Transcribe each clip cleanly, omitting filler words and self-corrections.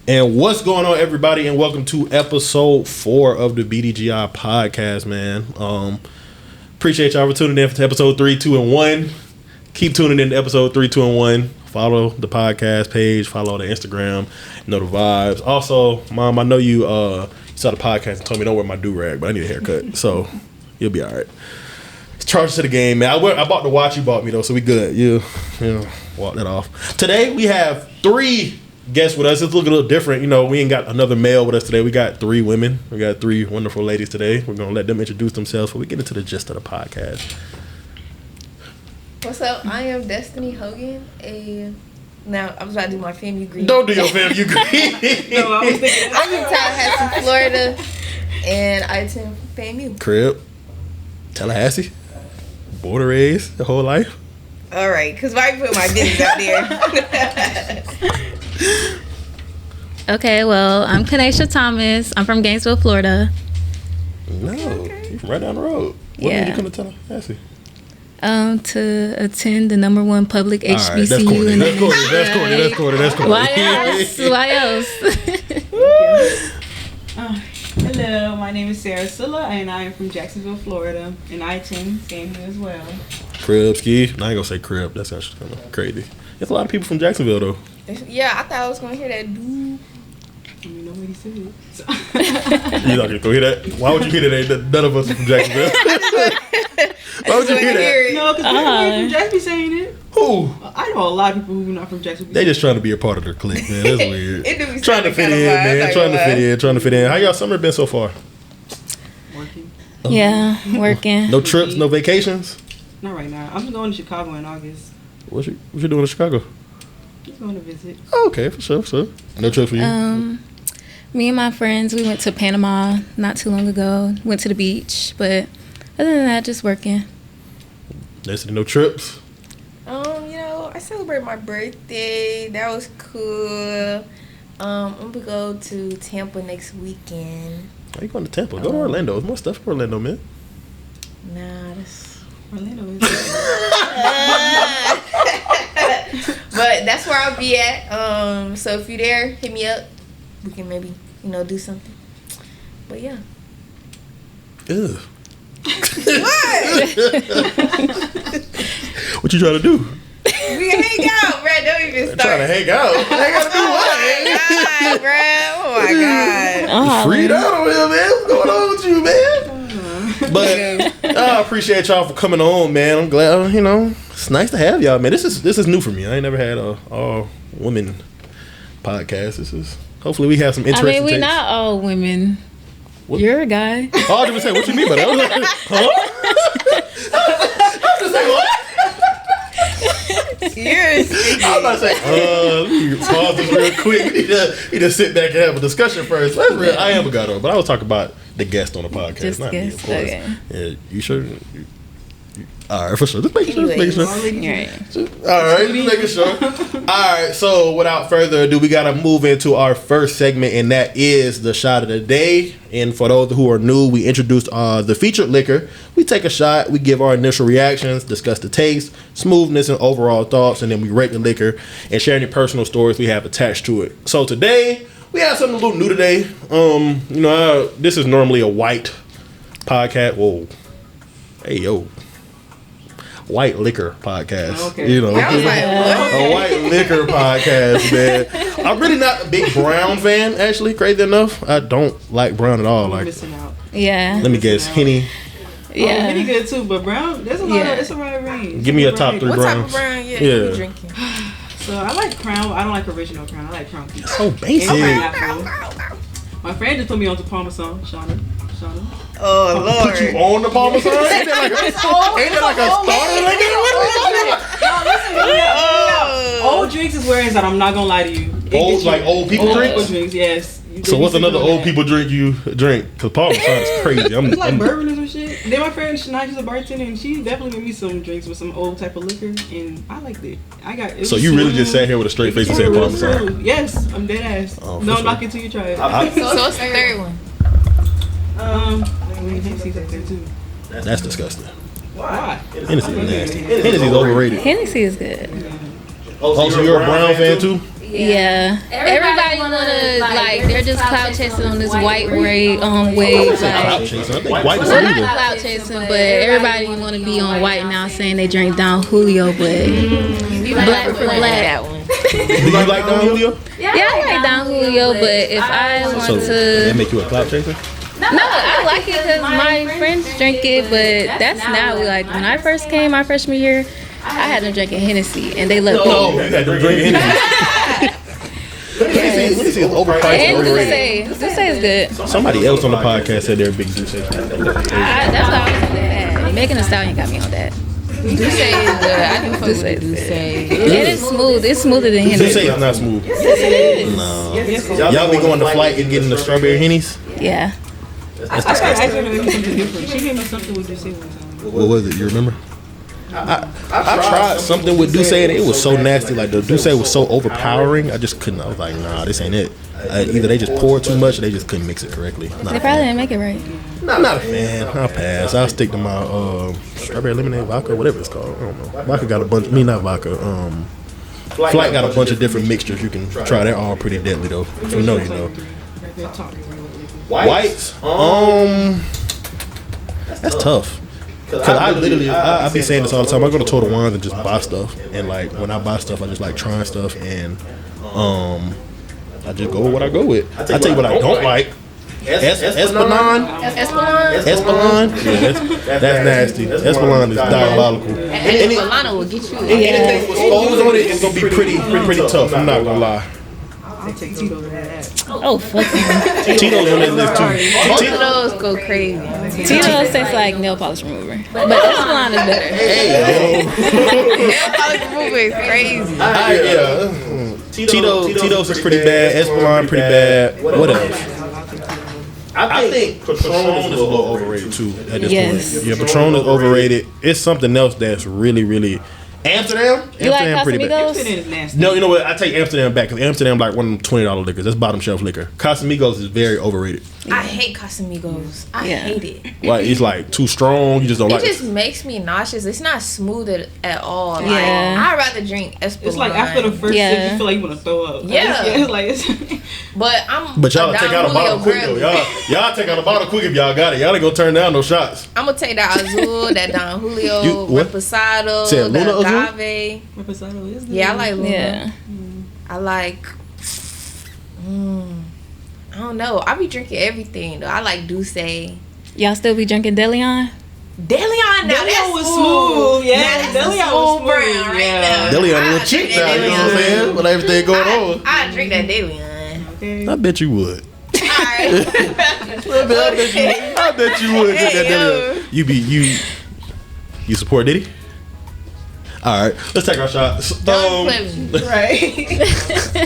And what's going on, everybody, and welcome to episode 4 of the BDGI podcast, man. Appreciate y'all for tuning in for episode 3, 2, and 1. Keep tuning in to episode 3, 2, and 1. Follow the podcast page, follow the Instagram, know the vibes. Also, Mom, I know you saw the podcast and told me don't wear my do-rag, but I need a haircut, so you'll be all right. Charge to the game, man. I bought the watch you bought me, though, so we good. You know, walk that off. Today, we have 3 guests with us. It's looking a little different. You know, we ain't got another male with us today. We got 3 women. We got 3 wonderful ladies today. We're going to let them introduce themselves before we get into the gist of the podcast. What's up? I am Destiny Hogan. Now, I was about to do my FAMU greeting. Don't do your FAMU greeting. No, I was thinking. I'm in Tallahassee, Florida, and I attend FAMU. Crib. Tallahassee. Border raised the whole life. All right, because why put my business out there? Okay, well, I'm T.H.E. Thomas. I'm from Gainesville, Florida. No, you're from right down the road. What made you come to Tallahassee? To attend the #1 public HBCU. Right, that's corny. That's corny. Why else? Hello, my name is Sarah Silla, and I am from Jacksonville, Florida, and I attend FAMU as well. Crib ski. I ain't gonna say crib. That's actually kind of crazy. There's a lot of people from Jacksonville, though. Yeah, I thought I was gonna hear that dude. I mean, nobody said it. So. You're not gonna go hear that? Why would you hear that? None of us are from Jacksonville. Why would you hear that? No, because people from Jacksonville saying it. Who? I know a lot of people who are not from Jacksonville. They just trying to be a part of their clique, man. That's weird. It do be trying to fit in, man. Trying to fit in. How y'all summer been so far? Working. Yeah, working. No trips, no vacations? Not right now. I'm going to Chicago in August. What you doing in Chicago? Just going to visit. Oh, okay, for sure. No trip for you? Me and my friends, we went to Panama not too long ago. Went to the beach, but other than that, just working. There's no trips? I celebrated my birthday. That was cool. I'm gonna go to Tampa next weekend. Why you going to Tampa? Go to Orlando. There's more stuff in Orlando, man. Nah, that's Orlando is. But that's where I'll be at. So if you're there, hit me up. We can maybe, do something. But yeah. Ew. What? What you trying to do? We can hang out, bro. Don't even start. Trying to hang out? Hang out to do what? Oh my God. Freed out over here, man. What's going on with you, man? But I appreciate y'all for coming on, man. I'm glad, it's nice to have y'all, man. This is new for me. I ain't never had a all women podcast. Hopefully we have some interesting we're takes. not all women. What? You're a guy. Oh, I was say, what you mean by that? I was like, huh? I was just like, what? I'm about to say, let me pause this real quick. We need to sit back and have a discussion first. I am a guy though, but I was talking about the guest on the podcast, just not guest, me, of course. Okay. Yeah, you sure? All right, for sure. Just making sure. Right. All right, just making sure. All right, so without further ado, we got to move into our first segment, and that is the shot of the day. And for those who are new, we introduced the featured liquor. We take a shot, we give our initial reactions, discuss the taste, smoothness, and overall thoughts, and then we rate the liquor and share any personal stories we have attached to it. So today, we have something a little new today. This is normally a white podcast. Whoa. Hey, yo. White liquor podcast. Okay. I was like, what? A white liquor podcast, man. I'm really not a big brown fan, actually, crazy enough. I don't like brown at all. You're missing out. Yeah. Let me guess, Henny. Yeah. Henny good too, but brown, there's a lot of, it's a wide range. Give me a top 3 What browns. type of brown you drinking? So I like Crown. I don't like original Crown. I like Crown Peach. So basic. My friend just put me on to Parmesan, Shauna. Oh, Lord. Put you on the Parmesan? Ain't that like a starter? Old drinks is where it's at. I'm not gonna lie to you. Old people drinks? Yes. So what's another old people drink you drink? Because Parmesan is crazy. It's like bourbon or some shit. Then my friend Shania, she's a bartender, and she definitely made me some drinks with some old type of liquor, and I liked it. So you really just sat here with a straight face and said Parmesan? Yes, I'm dead ass. Oh, no, sure. knock it till you try it. So what's the third one? Hennessy's up there too. That's disgusting. Why? Hennessy's nasty. Hennessy's overrated. Hennessy is good. Oh, so you're a brown fan too? Yeah. Everybody wanna like they're just clout chasing on this white wave. Like, Clout chasing. I think white is well, not illegal. clout chasing, but everybody wanna be on white now, saying they drink Don Julio, but black for black. That one. Do you like Don Julio? Yeah, I like Don Julio, but if I want So that to, make you a clout chaser? no, I like it because my friends drink it, but that's now like when I first came my freshman year. I had them drinking Hennessy, and they let me. No, you had to drink Hennessy. Hennessy is overpriced and And overrated. Douce is good. Somebody else on the podcast said they're a big Douce fan. That's what I was saying. Megan Thee Stallion got me on that. Douce is good. I do fuck with Douce. And it's smooth. It's smoother than Douce Hennessy. is not smooth. Yes, it is. No. Y'all be going to flight and getting the strawberry Hennies? Yeah. I asked her to make me something different. She made me something with Douce one time. What was it? You remember? I tried something with Douce and it was so nasty. Like the Douce was so overpowering. I just couldn't. I was like, nah, this ain't it. Either they just poured too much or they just couldn't mix it correctly. They probably didn't make it right. I'm not a fan. I'll pass. I'll stick to my strawberry lemonade vodka, whatever it's called. I don't know. Vodka got a bunch. Not vodka. Flight got a bunch of different mixtures you can try. They're all pretty deadly though. If you know, you know. Whites. That's tough. Cause I literally, I be saying this all the time. I go to Total Wines and just buy stuff, and like when I buy stuff, I just like trying stuff, and I just go with what I go with. I tell you what I don't like. Espelon. Yeah, that's nasty. Espelon is diabolical. And Espelon will get you. Anything with skulls on it is gonna be pretty tough. I'm not gonna lie. I take Tito's over that. Oh, fuck. Tito's on that list too. Both of those go crazy. Tito's tastes like nail polish remover. But Espelon is better. Hey, Nail polish remover is crazy. yeah. Tito's is pretty bad. Espelon pretty bad. What else? I think Patron is a little overrated too at this point. Yeah, Patron is overrated. It's something else that's really, really. Amsterdam? You like Amsterdam pretty bad. Amsterdam is nasty. No, you know what? I take Amsterdam back because Amsterdam like one of them $20 liquors. That's bottom shelf liquor. Casamigos is very overrated. I hate Casamigos. I hate it. Like it's like too strong. You just don't like it. It just makes me nauseous. It's not smooth at all. Like, Yeah. I'd rather drink Espelon. It's like after the first sip, you feel like you want to throw up. Yeah. Like it's But y'all a take out a Don bottle quick Julio though. Y'all take out a bottle quick if y'all got it. Y'all ain't gonna turn down no shots. I'm gonna take that Azul, that Don Julio, what? Reposado, Say Luna the Azul? Agave. Reposado is good. Yeah, I like Luna. Yeah. I like. I don't know. I be drinking everything though. I like Douce. Y'all still be drinking Deleon? Deleon, now Deleon that's was smooth. smooth. Yeah, Now that's Deleon a was smooth brown smooth. right Yeah. now. Deleon a I little cheap drink now, that you know what I'm Deleon. saying? With everything going on. I drink that Deleon. Okay. I bet you would. Alright. I bet you would drink that Deleon. You support Diddy? All right, let's take our shots. Don't play with me. Right.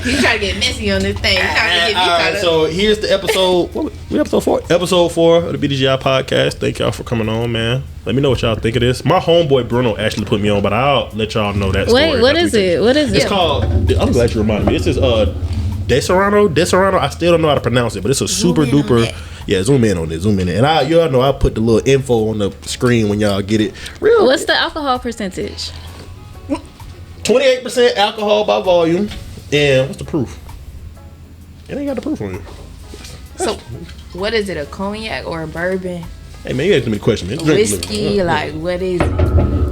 You try to get messy on this thing. You trying to get me All right, so here's the episode. We episode 4. Episode 4 of the BDGI podcast. Thank y'all for coming on, man. Let me know what y'all think of this. My homeboy Bruno actually put me on, but I'll let y'all know that story. Wait, what is it? What is It's it? called. I'm glad you reminded me. This is Deserrano. I still don't know how to pronounce it, but it's a super duper. Yeah, zoom in on it. And y'all know I put the little info on the screen when y'all get it. Real. What's the alcohol percentage? 28% alcohol by volume. And what's the proof? It ain't got the proof on it. So, what is it? A cognac or a bourbon? Hey man, you asked me the question, man. Whiskey? Like, what is it?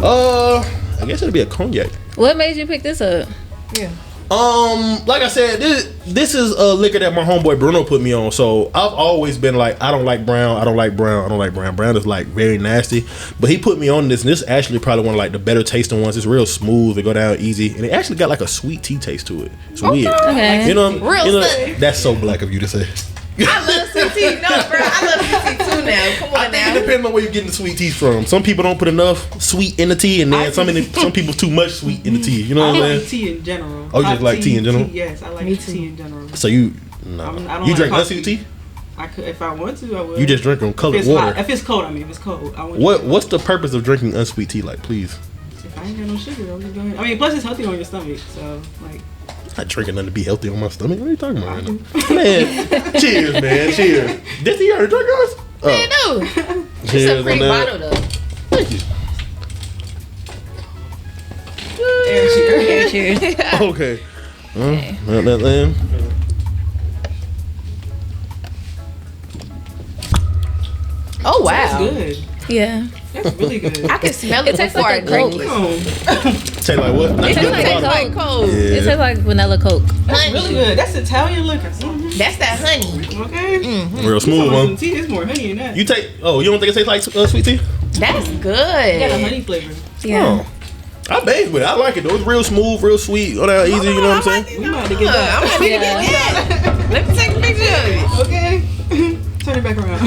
I guess it'll be a cognac. What made you pick this up? Yeah. Like I said, this is a liquor that my homeboy Bruno put me on. So I've always been like, I don't like brown. Brown is like very nasty. But he put me on this, and this is actually probably one of like the better tasting ones. It's real smooth. It go down easy, and it actually got like a sweet tea taste to it. It's weird. Okay. You know, Real that's so black of you to say. I love sweet tea. No, bro, I love sweet tea too now. Come I on think it now. depends on where you're getting the sweet teas from. Some people don't put enough sweet in the tea, and then some people too much sweet in the tea. You know I what I'm like saying? tea in general. Oh, you just like tea in general? Yes, I like tea in general. So you, I don't you like drink coffee. unsweet tea? I could, if I want to, I would. You just drink them colored if it's water. hot. If it's cold, if it's cold, I want. What's the purpose of drinking unsweet tea? Like, please. If I ain't got no sugar, I'm just going. I mean, plus it's healthy on your stomach, so like. I'm not drinking nothing to be healthy on my stomach. What are you talking about right now? Man, cheers, man. Cheers. Did you already drink yours? Man, no. It's Cheers a free on that. bottle though. Thank you. Air cheer. Cheers. Okay. Oh wow, That's good. Yeah. That's really good. I can smell it tastes before like I a drink Coke. it. Taste like what? It tastes like Coke. It tastes like vanilla Coke. That's really good. That's Italian liquor. That's that honey. Okay. Real smooth one. Some tea. There's more honey in that. You don't think it tastes like sweet tea? That's It got good. a honey flavor. Yeah. Oh. I bathe with it. I like it though. It's real smooth, real sweet. All that easy, you know what I'm saying? We might have to get that. I'm gonna need to get that. Let me take a picture of it. Okay. Turn it back around.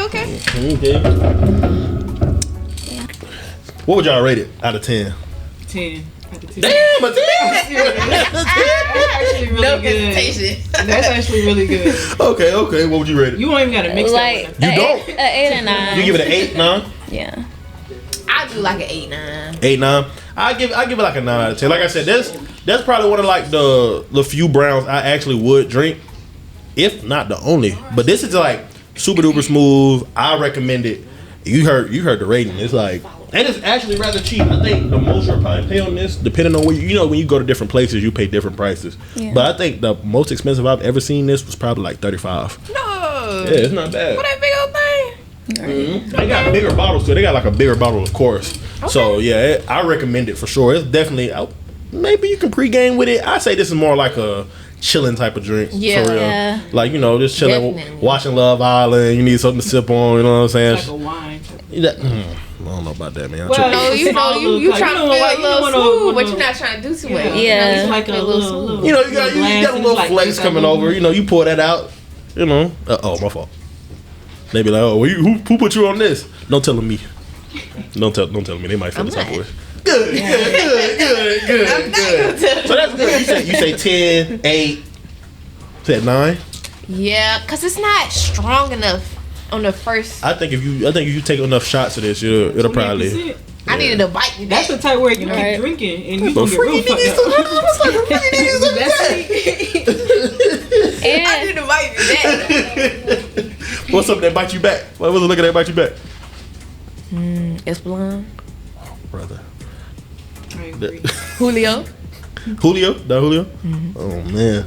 Okay. What would y'all rate it out of 10? 10. Out of 10. Damn, a 10? That's actually really No good. hesitation. That's actually really good. Okay. What would you rate it? You won't even gotta mix Like that You don't? an 8 or 9. You give it an 8, 9? Yeah. I do like an 8-9. 8, 9. I give it like a 9 out of 10. Like I said, that's probably one of like the few browns I actually would drink, if not the only. But this is like super duper smooth. I recommend it. You heard the rating. It's like, and it's actually rather cheap. I think the most you'll probably pay on this, depending on where when you go to different places, you pay different prices. Yeah. But I think the most expensive I've ever seen this was probably like $35. No. Yeah, it's not bad. What that big old thing? They got bigger bottles too. They got like a bigger bottle, of course. Okay. So yeah, I recommend it for sure. It's definitely maybe you can pregame with it. I say this is more like a chilling type of drink. Yeah. For real. Yeah. Like just chilling, Definitely. watching Love Island. You need something to sip on. You know what I'm saying? like a wine. I don't know about that, man. Well, No, you trying to feel a little smooth, but you're not trying to do too much. Yeah. It's like a little. you got a little flex coming over. You pour that out. Oh, my fault. They be like, oh, well, who put you on this? Don't tell them me. Don't tell me. They might feel the type of way. Good. So that's good. You say 10, 8, said 9. Yeah, cause it's not strong enough on the first. I think if you take enough shots of this, it'll probably. I needed a bite. That's the type where you Right. keep drinking and you But can get real fucked up. I And need a bite of that. What's up that bite you back? What's the look at that bite you back? It's blonde. Brother. I agree. Julio. Julio? That Julio? Oh, man.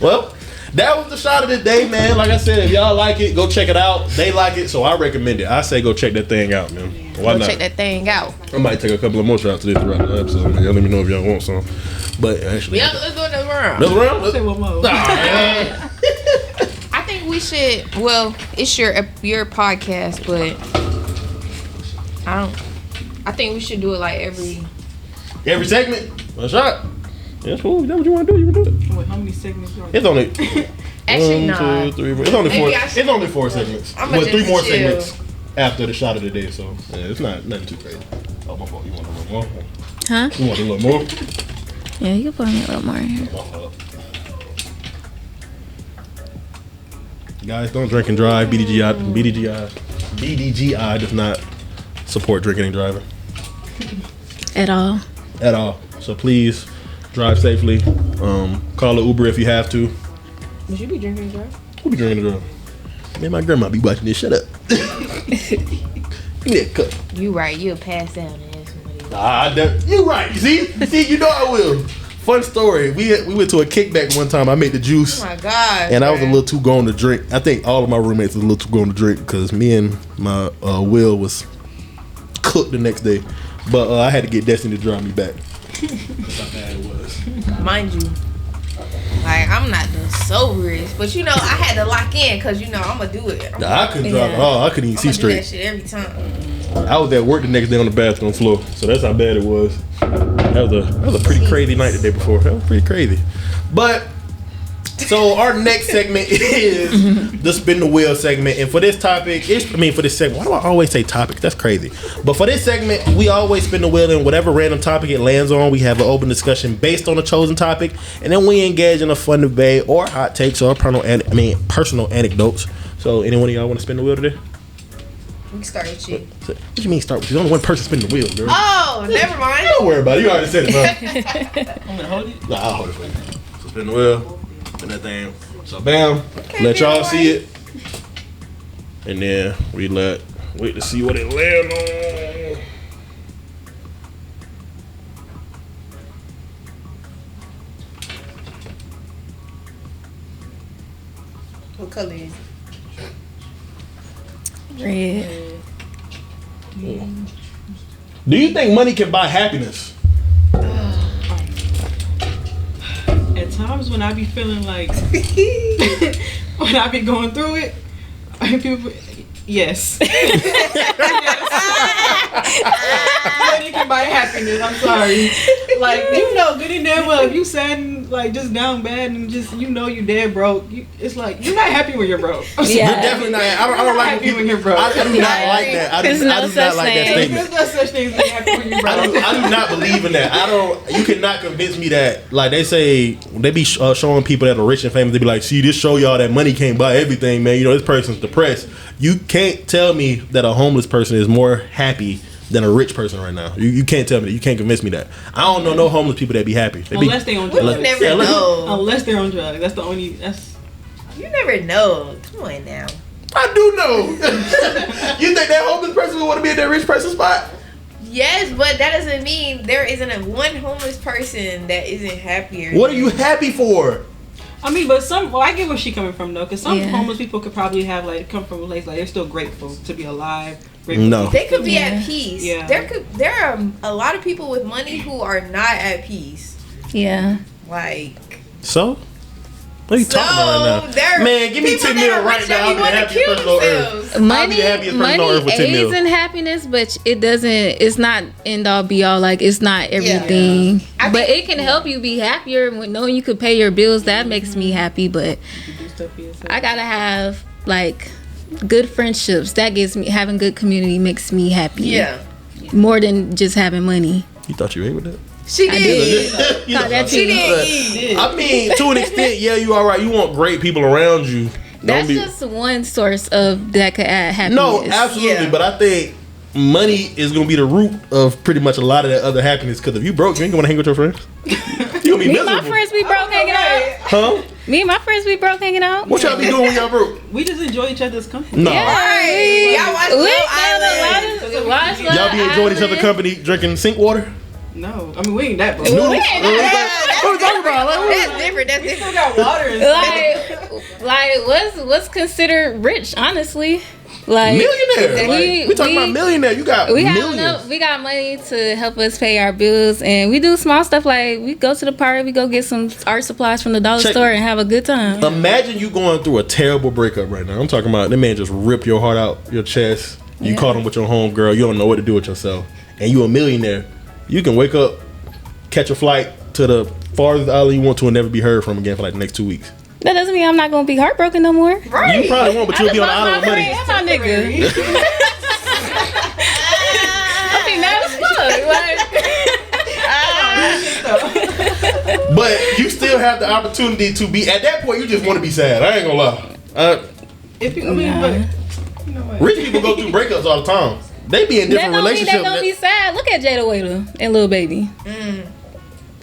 Well, that was the shot of the day, man. Like I said, if y'all like it, go check it out. They like it, so I recommend it. I say go check that thing out, man. Why Go not? check that thing out. I might take a couple of more shots of this throughout the episode, man. Y'all let me know if y'all want some. But actually, Yeah, let's do another round. another round? Say one more. Ah, I think we should. Well, it's your podcast, but I think we should do it like every. every segment, a shot. That's cool. Is that what you want to do? You can do it. Wait, how many segments are there? It's only Actually, 1, 2, 3, 4. It's only Maybe four. I should- It's only 4 segments. I'ma Well, 3 just more chill. segments after the shot of the day. So yeah, it's nothing too crazy. Oh, my fault. You want a little more? huh? You want a little more? Yeah, you can put me a little more in here. My fault. Guys, don't drink and drive. BDGI does not support drinking and driving At all. at all. So please drive safely. Call an Uber if you have to. Would you be drinking and drive? Who be drinking and driving? Man, my grandma be watching this. Shut up. Give me that cup. You right. You'll pass out and ask somebody. You right. See, you know I will. Fun story. We went to a kickback one time. I made the juice. Oh my God. And I was a little too gone to drink. I think all of my roommates was a little too gone to drink because me and my Will was cooked the next day. But I had to get Destiny to drive me back. That's how bad it was. Mind you, like I'm not the soberest, but I had to lock in because I'm gonna do it. I couldn't drive at all. I couldn't even see I'm gonna do that straight. shit every time. I was at work the next day on the bathroom floor. So that's how bad it was. That was a pretty crazy night the day before. That was pretty crazy. But so our next segment is the spin the wheel segment, and for this topic, for this segment, why do I always say topic? That's crazy. But for this segment, we always spin the wheel, and whatever random topic it lands on, we have an open discussion based on the chosen topic, and then we engage in a fun debate or hot takes or personal anecdotes. So, anyone of y'all want to spin the wheel today? We can start with you. What do you mean start with you? There's only one person spinning the wheel, girl. Oh, never mind. Don't worry about it. You already said it, bro. I'm gonna hold it. Nah, I'll hold it for you. So spin the wheel, spin that thing. So bam, Okay, let y'all boy. see it, and then we wait to see what it land on. What color is it? Red. Do you think money can buy happiness? At times when I be feeling like, when I be going through it, people, yes. Money can buy happiness. I'm sorry. Like, you know, good and damn well, if you sad and like just down bad and just you dead broke, it's like you're not happy when you're broke. You're definitely not. I don't like happy when you're broke. I do not like that. I do not like that statement. There's no such thing as being happy when you're broke. I do not believe in that. You cannot convince me that. Like they say, they be showing people that are rich and famous. They be like, see, this show y'all that money can't buy everything, man. You know, this person's depressed. You can't tell me that a homeless person is more happy than a rich person right now. You can't tell me that. You can't convince me that. I don't know no homeless people that be happy. Unless they on drugs. You never know. Unless they're on drugs. That's the only. You never know. Come on now. I do know. You think that homeless person would want to be in that rich person's spot? Yes, but that doesn't mean there isn't a one homeless person that isn't happier. What are you happy for? I mean, but I get where she's coming from though, because some homeless people could probably have come from a place like they're still grateful to be alive. No, they could be at peace. Yeah, there are a lot of people with money who are not at peace. Yeah, like so. What are you talking about right now? Man, give me 10 mil right now. I'll be the happiest person on earth. Money aids in happiness, but it doesn't. It's not end all be all. Like it's not everything. Yeah. But it can help you be happier when knowing you could pay your bills. That makes me happy. But I gotta have like good friendships. That gets me having good community makes me happy. Yeah, more than just having money. You thought you ate with that? She did. She did. I mean, to an extent, yeah, you all right. You want great people around you. That's just one source of that could add happiness. No, absolutely. Yeah. But I think money is going to be the root of pretty much a lot of that other happiness. Because if you broke, you ain't going to hang with your friends. You going to be miserable. My friends be broke hanging out. Huh? Me and my friends be broke hanging out. What y'all be doing when y'all broke? We just enjoy each other's company. No. Yeah. Right. Y'all watch Y'all be enjoying each other's company, drinking sink water? No, I mean we ain't that broke. What are we talking about? That's different. That's different. We got water. Like what's considered rich? Honestly, like millionaire. We talking about millionaire. You got millions. We got money to help us pay our bills, and we do small stuff like we go to the park, we go get some art supplies from the dollar store, and have a good time. Imagine you going through a terrible breakup right now. I'm talking about that man just ripped your heart out your chest. You caught him with your homegirl. You don't know what to do with yourself, and you a millionaire. You can wake up, catch a flight to the farthest island you want to, and never be heard from again for like the next 2 weeks. That doesn't mean I'm not gonna be heartbroken no more. Right. You probably won't, but you'll be on the island with money. That's my nigga. I think that's fun. But you still have the opportunity to be. At that point, you just want to be sad. I ain't gonna lie. If you, I mean, but you know what? Rich people go through breakups all the time. They be in different relationships. They gonna be sad. Look at Jada Waiter and Lil Baby.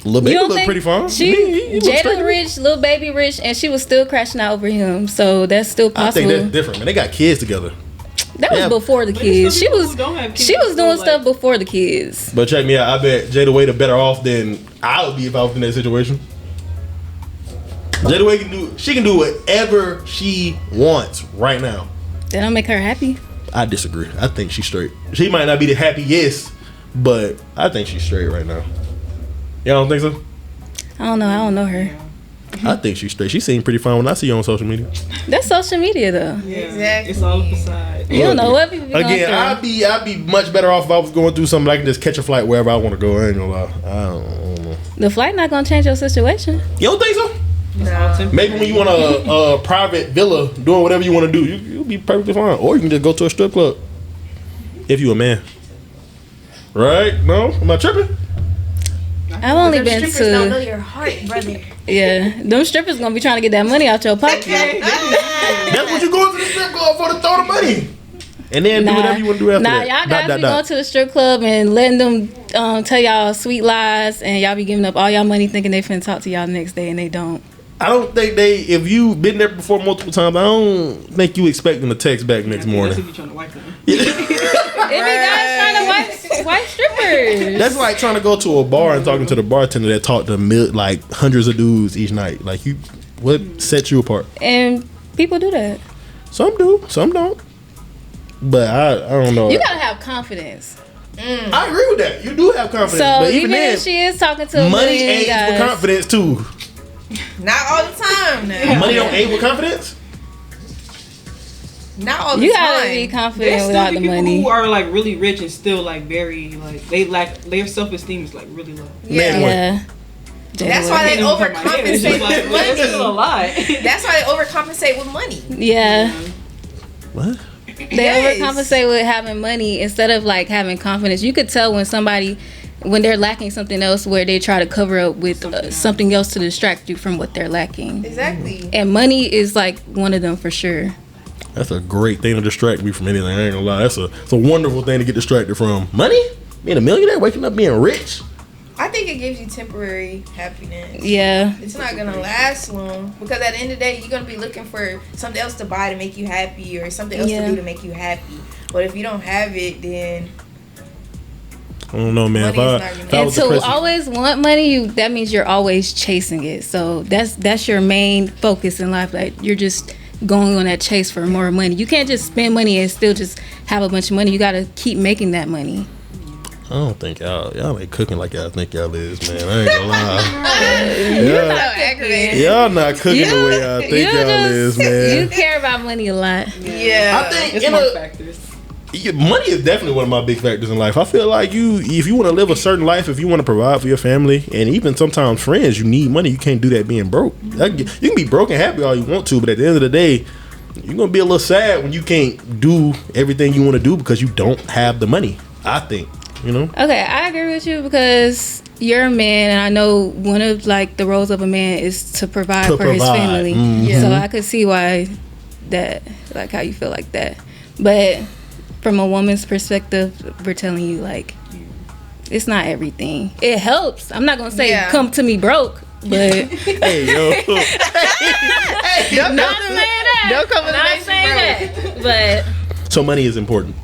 Lil Baby look pretty fine. Jada rich, Lil Baby rich, and she was still crashing out over him. So that's still possible. I think that's different, man. They got kids together. That was before the kids. She was doing stuff before the kids. But check me out. I bet Jada Waiter better off than I would be if I was in that situation. Jada Waiter can do whatever she wants right now. That don't make her happy. I disagree. I think she's straight. She might not be the happiest, but I think she's straight right now. Y'all don't think so? I don't know. I don't know her. I think she's straight. She seems pretty fine when I see her on social media. That's social media, though. Yeah, exactly. It's all up the side. You don't know what people be going through. Again, I'd be much better off if I was going through something. I can just catch a flight wherever I want to go. I ain't gonna lie. I don't know. The flight not gonna change your situation. You don't think so? No. Maybe when you want a private villa doing whatever you want to do, you'll be perfectly fine. Or you can just go to a strip club if you a man. Right? No? Am I tripping? I've only been strippers to. Don't know your heart, brother. Yeah, them strippers gonna be trying to get that money out your pocket. That's what you going to the strip club for, to throw the money. And then do whatever you want to do after that. Y'all guys be going to the strip club and letting them tell y'all sweet lies, and y'all be giving up all y'all money thinking they finna talk to y'all the next day, and they don't. I don't think if you've been there before multiple times, I don't think you expect them to text back next morning. If you trying to wipe them. If you guys trying to wipe strippers. That's like trying to go to a bar and talking to the bartender that talked to like hundreds of dudes each night. Like what sets you apart? And People do that. Some do, some don't. But I don't know. You gotta have confidence. I agree with that. You do have confidence. So but even then, if she is talking to money aids with confidence too. Not all the time now. Money don't aid with confidence? Not all the time. You gotta be confident without the money. Who are like really rich and still like very like their self-esteem is like really low. Yeah. That's why they overcompensate with money. That's still a lot. That's why they overcompensate with money. Yeah. What? They overcompensate with having money instead of like having confidence. You could tell when they're lacking something else, where they try to cover up with something else to distract you from what they're lacking. Exactly. And money is like one of them for sure. That's a great thing to distract me from anything. I ain't gonna lie. It's a wonderful thing to get distracted from. Money? Being a millionaire, waking up being rich. I think it gives you temporary happiness. Yeah. It's not going to last long because at the end of the day, you're going to be looking for something else to buy to make you happy or something else to do to make you happy. But if you don't have it, then... I don't know, man. And to always want money, that means you're always chasing it. So that's your main focus in life. Like you're just going on that chase for more money. You can't just spend money and still just have a bunch of money. You got to keep making that money. I don't think y'all ain't cooking like y'all think y'all is, man. I ain't gonna lie. You're so aggravated. Y'all not cooking the way y'all think y'all is, man. You care about money a lot. Yeah. I think it's more factors. Money is definitely one of my big factors in life. I feel like if you want to live a certain life, if you want to provide for your family, and even sometimes friends, you need money. You can't do that being broke. You can be broke and happy all you want to, but at the end of the day, you're gonna be a little sad when you can't do everything you want to do because you don't have the money. I think. You know? Okay, I agree with you because you're a man, and I know one of like the roles of a man is to provide for his family. Mm-hmm. So I could see why that, like how you feel like that. But from a woman's perspective, we're telling you like it's not everything. It helps. I'm not gonna say come to me broke, but hey yo, hey, don't not saying that. Don't come to not saying that. But so money is important.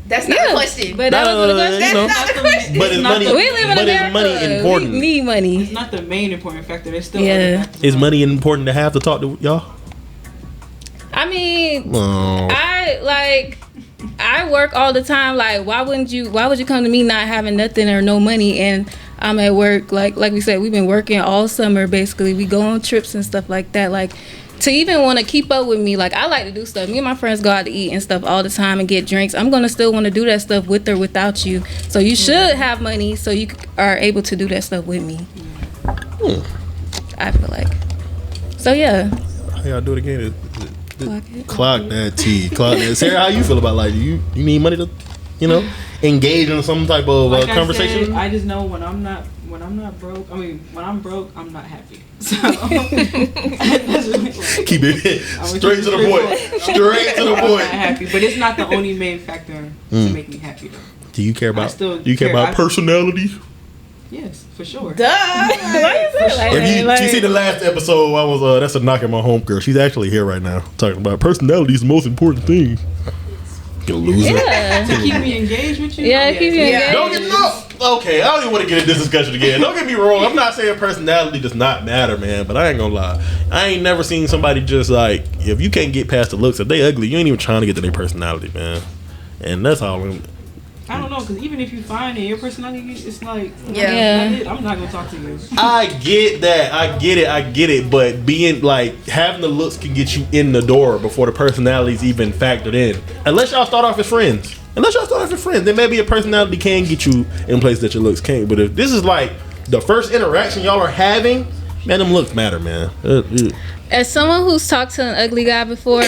That's not the question. But that was the question. That's not the question. But is money? We live in America. Is money important? We need money. It's not the main important factor. There's still other factors. Is money important to have to talk to y'all? I mean, I work all the time. Like, why would you come to me not having nothing or no money, and I'm at work? Like we said, we've been working all summer. Basically, we go on trips and stuff like that. Like, to even want to keep up with me, like I like to do stuff. Me and my friends go out to eat and stuff all the time and get drinks. I'm gonna still want to do that stuff with or without you. So you should have money so you are able to do that stuff with me. I feel like. So yeah. How y'all do it again? Clock that T. Clock that. Sarah, how you feel about like you need money to, engage in some type of conversation? I just know when I'm not broke. I mean, when I'm broke, I'm not happy. So keep it straight to the point. Straight to the point. I'm not happy, but it's not the only main factor to make me happy though. Do you care about? You care about personality? Yes, for sure. Duh. If you see the last episode, I was that's a knock at my homegirl. She's actually here right now talking about personality is the most important thing. You loser. Yeah. To keep me engaged with you. Yeah, keep me engaged. Don't get okay, I don't even want to get in this discussion again. Don't get me wrong. I'm not saying personality does not matter, man. But I ain't gonna lie. I ain't never seen somebody just like, if you can't get past the looks, if they ugly, you ain't even trying to get to their personality, man. And that's all. I don't know, because even if you find it, your personality, it's like, I'm not going to talk to you. I get that. I get it. But being like, having the looks can get you in the door before the personality's even factored in. Unless y'all start off as friends. Then maybe your personality can get you in places that your looks can't. But if this is like the first interaction y'all are having, man, them looks matter, man. As someone who's talked to an ugly guy before,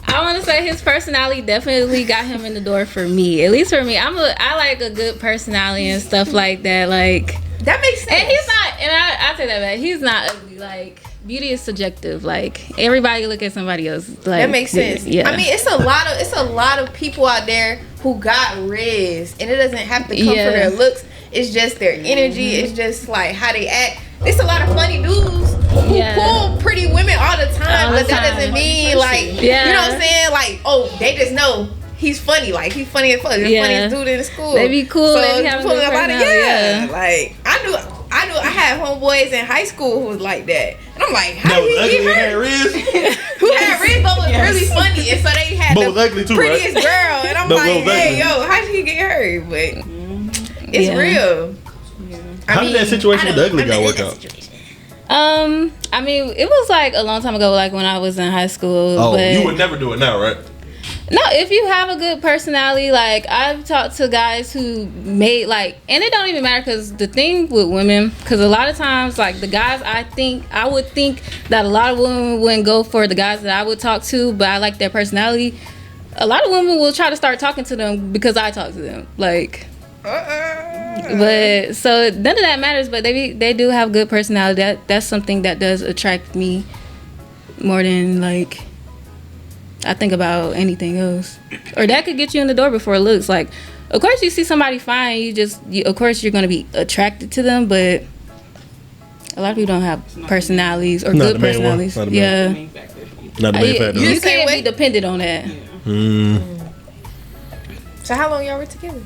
I want to say his personality definitely got him in the door for me. At least for me, I like a good personality and stuff like that. Like that makes sense. And he's not. And I say that back. He's not ugly. Like beauty is subjective. Like everybody look at somebody else. Like that makes sense. Yeah. I mean, it's a lot of people out there who got riz, and it doesn't have to come from their looks. It's just their energy. It's just like how they act. There's a lot of funny dudes who pull pretty women all the time, but that doesn't mean like, you know what I'm saying? Like, oh, they just know he's funny. Like, he's funny as fuck. He's the funniest dude in the school. They be cool. So they be having a lot of, like, I knew I had homeboys in high school who was like that. And I'm like, how did he get her? Who had Riz, but was really funny. And so they had the prettiest girl. And I'm like, hey, yo, how did he get her? But it's real. Yeah. How did that situation with the ugly guy work out? I mean, it was like a long time ago, like when I was in high school. Oh, but you would never do it now, right? No, if you have a good personality, like I've talked to guys who made like, and it don't even matter because the thing with women, because a lot of times like the guys I would think that a lot of women wouldn't go for the guys that I would talk to, but I like their personality. A lot of women will try to start talking to them because I talk to them, like. But so none of that matters. But they do have good personality. That's something that does attract me more than like I think about anything else. Or that could get you in the door before looks. Like, of course you see somebody fine, of course you're gonna be attracted to them. But a lot of people don't have personalities or good personalities. Not the main factor. You can't be dependent on that. Yeah. So how long y'all were together?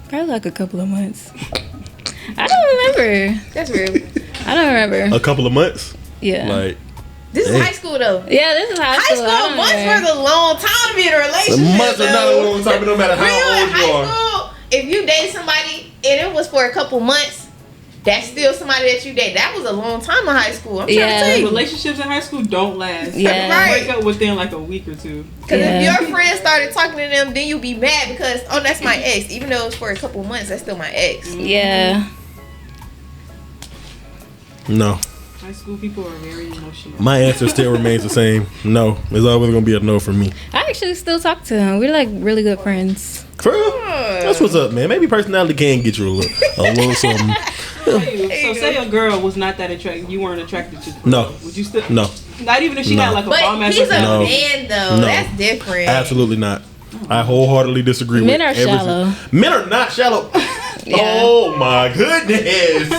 Probably like a couple of months. I don't remember. That's real. I don't remember. A couple of months? Yeah. Like this is high school though. Yeah, this is high school. High school months was a long time to be in a relationship. Months are not a long time, no matter how old you are. School, if you date somebody and it was for a couple months, that's still somebody that you date. That was a long time in high school. I'm trying to tell you. Relationships in high school don't last. Yeah. Right. Break up within like a week or two. Because if your friends started talking to them, then you be mad because, oh, that's my ex. Even though it was for a couple months, that's still my ex. Yeah. No. High school people are very emotional. My answer still remains the same. No. It's always going to be a no from me. I actually still talk to him. We're like really good friends. For real? That's what's up, man. Maybe personality can get you a little something. So say a girl was not that attractive, you weren't attracted to her. No. Would you still? No. Not even if she had like a bomb ass. But he's a man though. No. That's different. Absolutely not. I wholeheartedly disagree Men with are shallow. Men are not shallow. Yeah. Oh my goodness.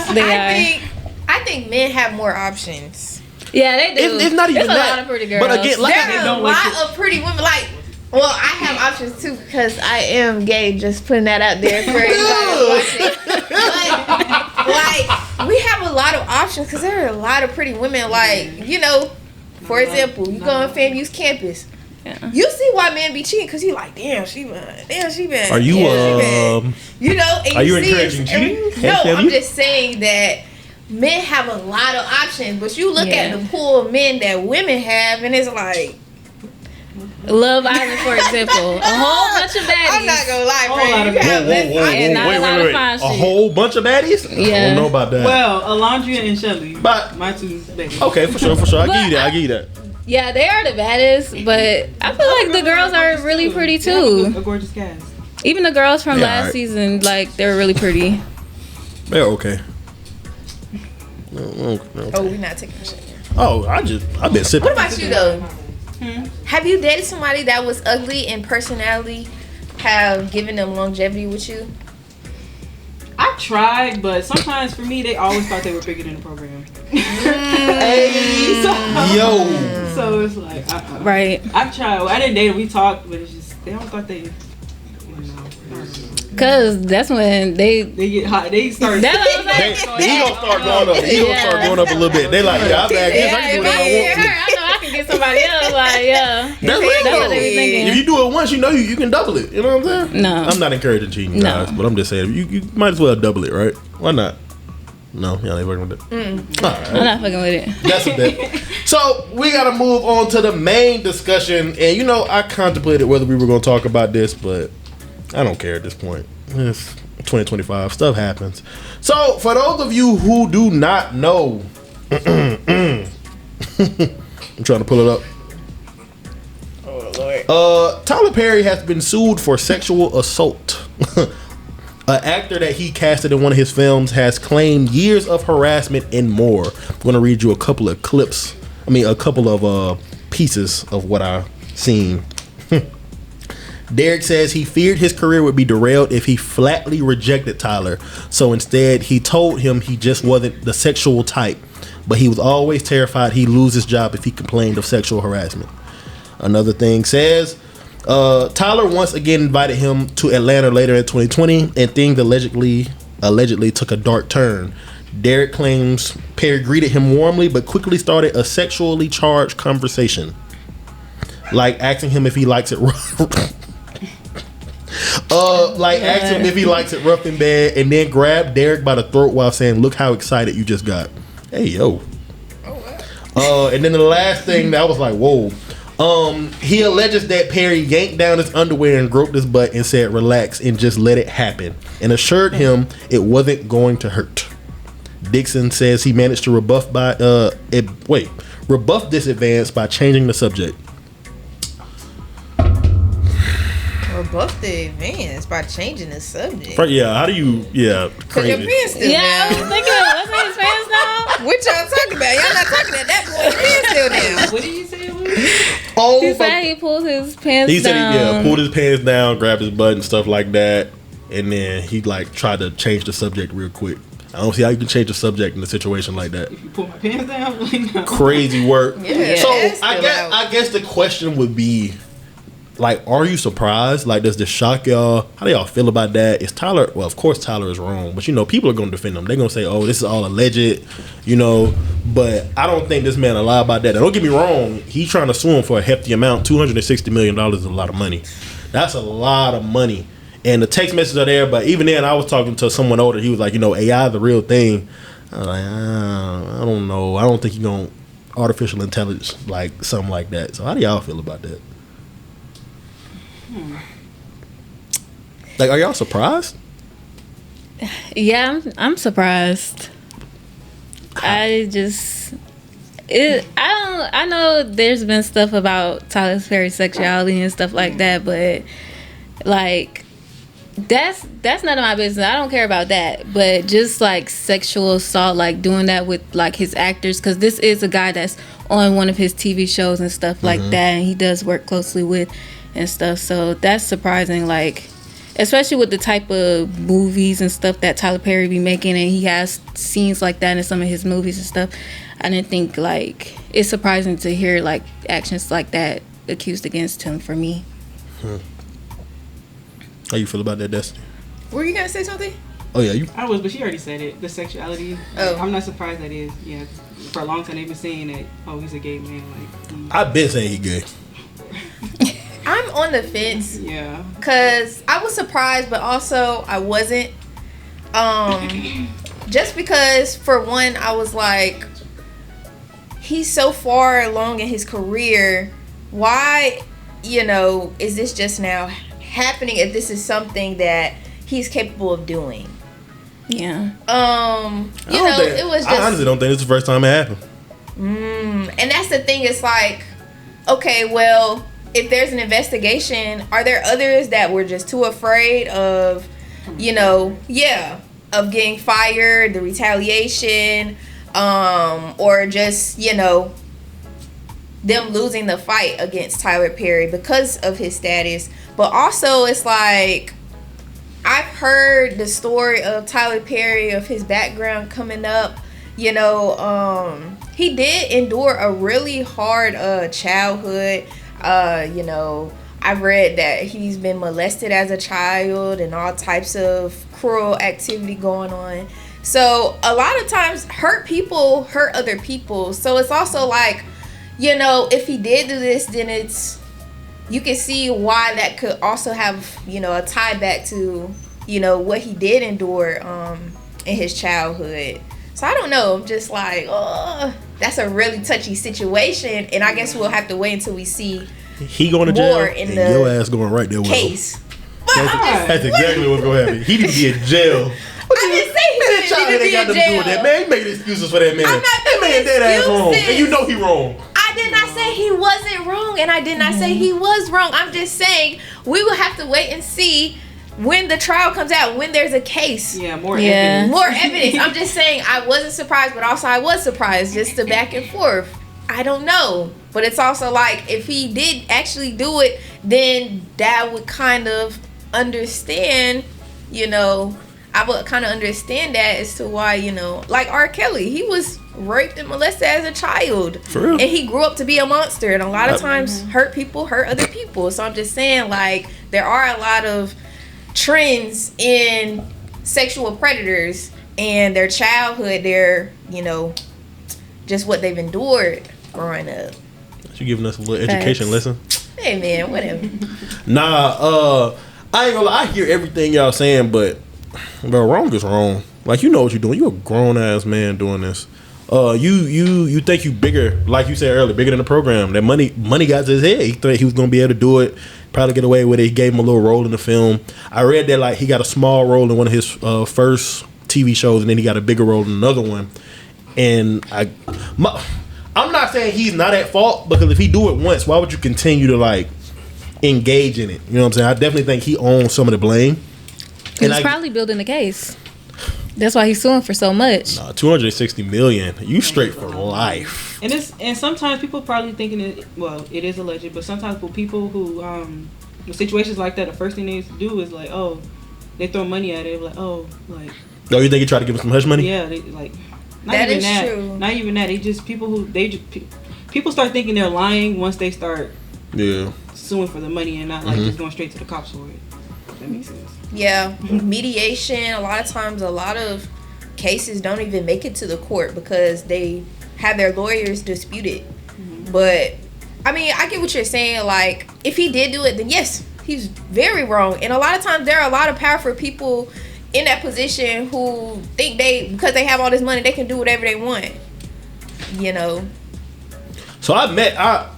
I think men have more options. Yeah, they do. It's not even There's that. a lot of pretty girls. But again, like there are a lot of pretty women. Like, well, I have options too because I am gay. Just putting that out there for everybody watching. But like, we have a lot of options because there are a lot of pretty women. Like, you know, for example, you go on FAMU's campus. Yeah. You see why men be cheating because you like, damn, she been. Are you you know? And are you encouraging cheating? No, I'm just saying that. Men have a lot of options, but you look at the pool of men that women have, and it's like Love Island, for example, a whole bunch of baddies. I'm not gonna lie, bro. Wait. A whole bunch of baddies? Yeah. I don't know about that. Well, Alondria and Shelly, my two baddies. Okay, for sure. I give you that. Yeah, they are the baddest, but I feel like the girls are really pretty too. A gorgeous cast. Even the girls from last season, like they're really pretty. They're okay. Okay. Oh, we're not taking a shit. Oh, I've been sipping. What about you though? Have you dated somebody that was ugly and personality have given them longevity with you? I tried, but sometimes for me, they always thought they were bigger than the program. So it's like, right. I've tried. I didn't date them. We talked, but it's just they always thought they. Cause that's when they get hot. They start. The ego start going up. The ego start going up a little bit. They like, I'm back. I can do whatever I want to. I know I can get somebody else. Like, yeah. That's what they be thinking. If you do it once, you know you can double it. You know what I'm saying? No. I'm not encouraging cheating, guys, but I'm just saying you might as well double it, right? Why not? No, y'all ain't working with it. Right. I'm not fucking with it. That's a bit. So we gotta move on to the main discussion, and I contemplated whether we were gonna talk about this, but I don't care at this point. It's 2025. Stuff happens. So, for those of you who do not know, I'm trying to pull it up. Oh, Lord. Tyler Perry has been sued for sexual assault. An actor that he casted in one of his films has claimed years of harassment and more. I'm going to read you a couple of clips. A couple of pieces of what I've seen. Derek says he feared his career would be derailed if he flatly rejected Tyler. So instead, he told him he just wasn't the sexual type. But he was always terrified he'd lose his job if he complained of sexual harassment. Another thing says, Tyler once again invited him to Atlanta later in 2020, and things allegedly took a dark turn. Derek claims Perry greeted him warmly, but quickly started a sexually charged conversation, like asking him if he likes it rough. Asked him if he likes it rough in bed, and then grabbed Derek by the throat while saying, "Look how excited you just got." Hey yo. And then the last thing that was like, whoa. He alleges that Perry yanked down his underwear and groped his butt and said, "Relax and just let it happen," and assured him it wasn't going to hurt. Dixon says he managed to rebuff this advance by changing the subject. Rebuff the advance by changing the subject. How do you? Yeah, cause your pants still down. I was thinking, wasn't his pants down? What y'all talking about? Y'all not talking at that point. Your pants still down. What did you say? He said he pulled his pants down. He said he pulled his pants down, grabbed his butt and stuff like that, and then he tried to change the subject real quick. I don't see how you can change the subject in a situation like that. If you pull my pants down, like, no. Crazy work. Yeah, so I guess the question would be, like, are you surprised? Like, does this shock y'all? How do y'all feel about that? Is Tyler? Well, of course Tyler is wrong, but people are gonna defend him. They're gonna say, "Oh, this is all alleged," But I don't think this man will lie about that. Now, don't get me wrong. He's trying to sue him for a hefty amount. $260 million is a lot of money. That's a lot of money. And the text messages are there, but even then, I was talking to someone older. He was like, AI is the real thing. I was like, I don't know. I don't think you're going to artificial intelligence, like something like that. So how do y'all feel about that? Like, are y'all surprised? Yeah, I'm surprised. I know there's been stuff about Tyler Perry's sexuality and stuff like that, but like that's none of my business. I don't care about that. But just like sexual assault, like doing that with like his actors, because this is a guy that's on one of his TV shows and stuff like that, and he does work closely with and stuff. So that's surprising, like especially with the type of movies and stuff that Tyler Perry be making, and he has scenes like that in some of his movies and stuff. I didn't think, like, it's surprising to hear like actions like that accused against him for me. How you feel about that, Destiny? Were you gonna say something? Oh yeah, I was, but she already said it. The sexuality. Oh, I'm not surprised that is. Yeah, for a long time they've been saying that. Oh, he's a gay man. Like, I've been saying he gay. I'm on the fence. Yeah. Cause I was surprised, but also I wasn't. Just because, for one, I was like, he's so far along in his career. Why, is this just now happening? If this is something that he's capable of doing. Yeah. It was just. I honestly don't think it's the first time it happened. And that's the thing. It's like, okay, well, if there's an investigation, are there others that were just too afraid of, of getting fired, the retaliation, or just, them losing the fight against Tyler Perry because of his status? But also, it's like, I've heard the story of Tyler Perry, of his background coming up. He did endure a really hard childhood. I've read that he's been molested as a child and all types of cruel activity going on. So a lot of times hurt people hurt other people. So it's also like, if he did do this, then you can see why that could also have, a tie back to, what he did endure in his childhood. So I don't know. I'm just like, that's a really touchy situation, and I guess we'll have to wait until we see he going to jail and your ass going right there with case. Him. That's exactly what's going to happen. He need to be in jail. I didn't say he need to be in jail. That man, he made excuses for that man. I'm not that man dead ass wrong, and you know he wrong. I did not say he wasn't wrong, and I did not say he was wrong. I'm just saying we will have to wait and see when the trial comes out, when there's a case. Yeah, more evidence. More evidence. I'm just saying I wasn't surprised, but also I was surprised, just the back and forth. I don't know. But it's also like, if he did actually do it, then that would kind of understand, I would kind of understand that as to why, you know, like R. Kelly, he was raped and molested as a child. For real? And he grew up to be a monster, and a lot of times hurt people hurt other people. So I'm just saying, like, there are a lot of trends in sexual predators and their childhood, their, you know, just what they've endured growing up. You giving us a little education lesson? Hey man, whatever. Nah, I ain't gonna lie, I hear everything y'all saying, but wrong is wrong. Like, you know what you're doing. You a grown ass man doing this. You think you bigger, like you said earlier, bigger than the program. That money got to his head. He thought he was gonna be able to do it, probably get away with it. He gave him a little role in the film. I read that like he got a small role in one of his first TV shows, and then he got a bigger role in another one. And I'm not saying he's not at fault, because if he do it once, why would you continue to like engage in it? You know what I'm saying? I definitely think he owns some of the blame. He's probably building the case. That's why he's suing for so much. Nah, $260 million. You straight for life. And sometimes people probably thinking it. Well, it is alleged, but sometimes for people who in situations like that, the first thing they used to do is like, oh, they throw money at it, like, oh, like. Oh, you think he tried to give him some hush money? Yeah, they like. Not that even is that. true. Not even that. They just people start thinking they're lying once they start. Yeah. Suing for the money and not like just going straight to the cops for it. That makes sense. Yeah, mediation. A lot of times, a lot of cases don't even make it to the court because they have their lawyers dispute it. But I mean, I get what you're saying. Like, if he did do it, then yes, he's very wrong. And a lot of times, there are a lot of powerful people in that position who think because they have all this money, they can do whatever they want. You know. So I ain't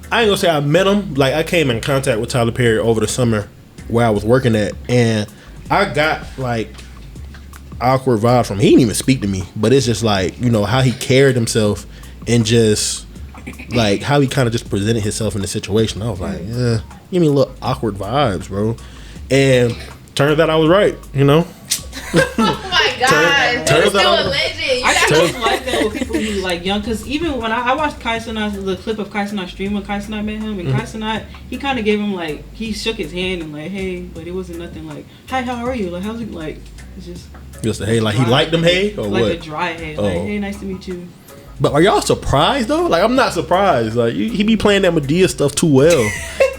gonna say I met him. Like, I came in contact with Tyler Perry over the summer where I was working at, and I got like awkward vibes from him. He didn't even speak to me, but it's just like, you know, how he carried himself and just like how he kind of just presented himself in the situation. I was like, yeah, give me a little awkward vibes, bro. And turns out I was right, you know. Oh my God! Turns out a legend. I just like that with people who like young, because even when I watched Kai Cenat, the clip of Kai Cenat's stream when Kai Cenat met him, and Kai Cenat, he kind of gave him like, he shook his hand and like, hey, but it wasn't nothing like, hi, how are you? Like, how's it like? It's just a hey, like he liked them, hey, or like what? a dry hey, like, hey, nice to meet you. But are y'all surprised though? Like, I'm not surprised. Like, he be playing that Madea stuff too well.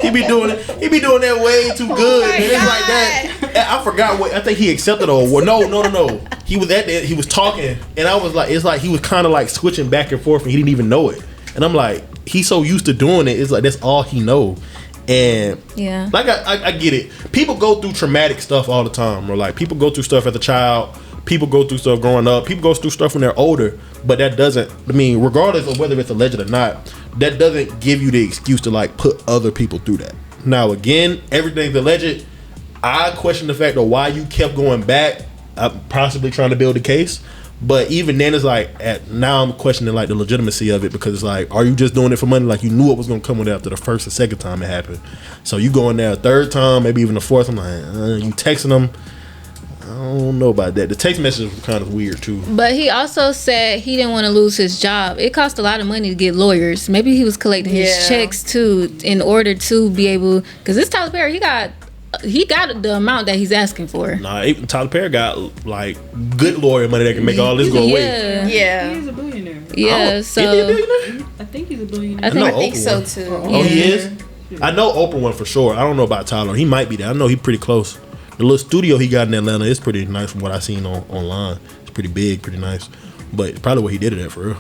He be doing that way too good. And it's like that. I forgot what I think he accepted an award. No. He was at that. He was talking, and I was like, it's like he was kind of like switching back and forth, and he didn't even know it. And I'm like, he's so used to doing it. It's like that's all he know. And yeah, like I get it. People go through traumatic stuff all the time, or like people go through stuff as a child. People go through stuff growing up. People go through stuff when they're older. But that doesn't, I mean, regardless of whether it's alleged or not, that doesn't give you the excuse to like put other people through that. Now, again, everything's alleged. I question the fact of why you kept going back, possibly trying to build a case. But even then, it's like, now I'm questioning like the legitimacy of it, because it's like, are you just doing it for money? Like, you knew it was going to come with it after the first or second time it happened. So you go in there a third time, maybe even the fourth. I'm like, you texting them. I don't know about that. The text message was kind of weird too. But he also said he didn't want to lose his job. It cost a lot of money to get lawyers. Maybe he was collecting his checks too in order to be able, because this Tyler Perry, he got the amount that he's asking for. Nah, Tyler Perry got like good lawyer money that can make all this go away. Yeah, he's a billionaire. Yeah, so is he a billionaire? I think he's a billionaire. I think so too. Oh, he is. I know Oprah one for sure. I don't know about Tyler. He might be there. I know he's pretty close. The little studio he got in Atlanta is pretty nice from what I seen online. It's pretty big, pretty nice. But probably what he did it at for real.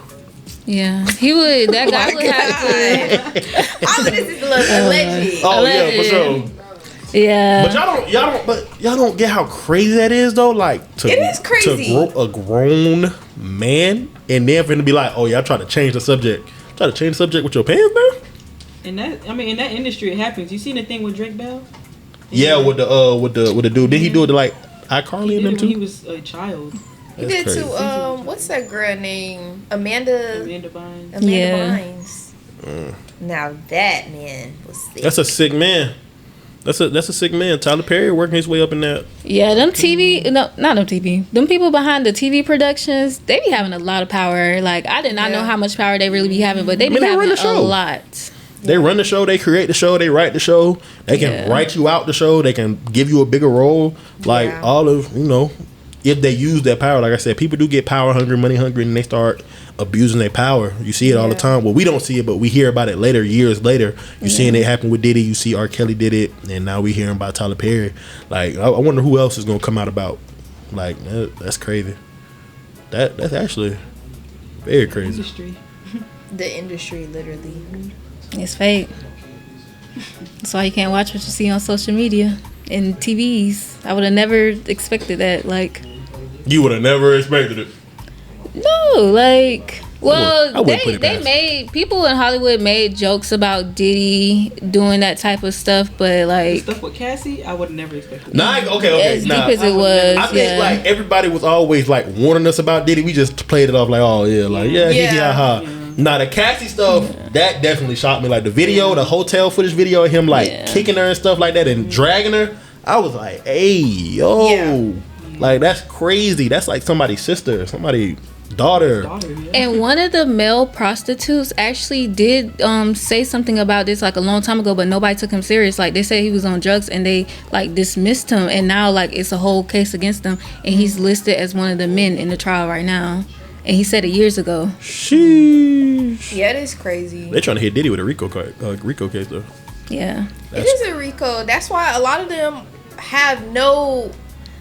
Yeah, he would. That guy would have to. All of this is alleged. Oh yeah, for sure. Yeah. But y'all don't get how crazy that is though. Like it is crazy to grow a grown man and then for him to be like, oh yeah, I try to change the subject. Try to change the subject with your pants down. And that, I mean, in that industry, it happens. You seen the thing with Drake Bell? Yeah, with the dude. Did he do it to like iCarly and them too? He was a child. He did to what's that girl name? Amanda Bynes. Bynes. Now that man was sick. That's a sick man. That's a sick man. Tyler Perry working his way up in that. Yeah, them TV, no, not them TV. Them people behind the TV productions, they be having a lot of power. Like, I did not know how much power they really be having, but they be having a lot. They run the show, they create the show, they write the show, they can write you out the show, they can give you a bigger role. Like all of, if they use that power, like I said, people do get power hungry, money hungry, and they start abusing their power. You see it all the time. Well, we don't see it, but we hear about it later, years later. You're seeing it happen with Diddy. You see R. Kelly did it, and now we hearing about Tyler Perry. Like, I wonder who else is gonna come out about. Like, that's crazy. That's actually very crazy. The industry, literally. It's fake. That's why you can't watch what you see on social media and TVs. I would have never expected that. Like, you would have never expected it. No, like, well, they made, people in Hollywood made jokes about Diddy doing that type of stuff, but like the stuff with Cassie, I would have never expected. As deep as it was. I think like everybody was always like warning us about Diddy. We just played it off like, oh yeah, like ha. Nah, the Cassie stuff, that definitely shocked me. Like the video, the hotel footage video of him like kicking her and stuff like that and dragging her. I was like, hey, yo. Like, that's crazy. That's like somebody's sister, somebody's daughter. And one of the male prostitutes actually did say something about this like a long time ago, but nobody took him serious. Like, they said he was on drugs and they like dismissed him, and now like it's a whole case against him, and he's listed as one of the men in the trial right now. And he said it years ago. Sheesh. Yeah, it is crazy. They're trying to hit Diddy with a RICO case though. Yeah. It is a RICO. That's why a lot of them have no,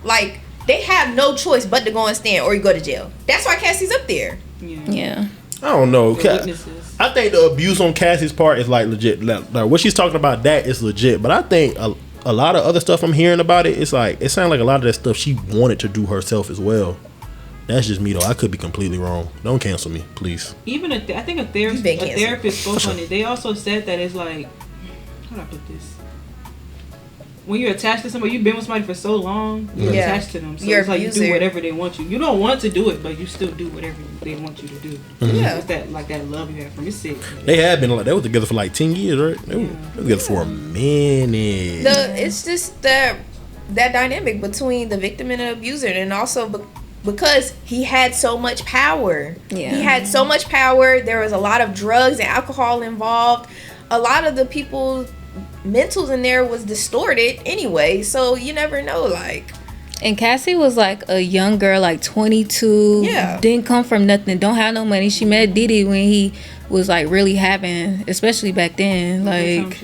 like, they have no choice but to go and stand or you go to jail. That's why Cassie's up there. Yeah. I don't know. I think the abuse on Cassie's part is like legit. Like what she's talking about, that is legit. But I think a lot of other stuff I'm hearing about it, it's like, it sounds like a lot of that stuff she wanted to do herself as well. That's just me though. I could be completely wrong. Don't cancel me, please. Even I think a therapist spoke on it. They also said that it's like, how do I put this? When you're attached to somebody, you've been with somebody for so long, you're attached to them. So it's like you do whatever they want you. You don't want to do it, but you still do whatever they want you to do. Yeah, it's that like that love you have from. It's sick. They have been like, they were together for like 10 years, right? They were together for a minute. It's just that dynamic between the victim and the abuser, and also because he had so much power. Yeah, he had so much power. There was a lot of drugs and alcohol involved. A lot of the people mentals in there was distorted anyway, so you never know. Like, and Cassie was like a young girl, like 22, didn't come from nothing, don't have no money. She met Diddy when he was like really having, especially back then. Like,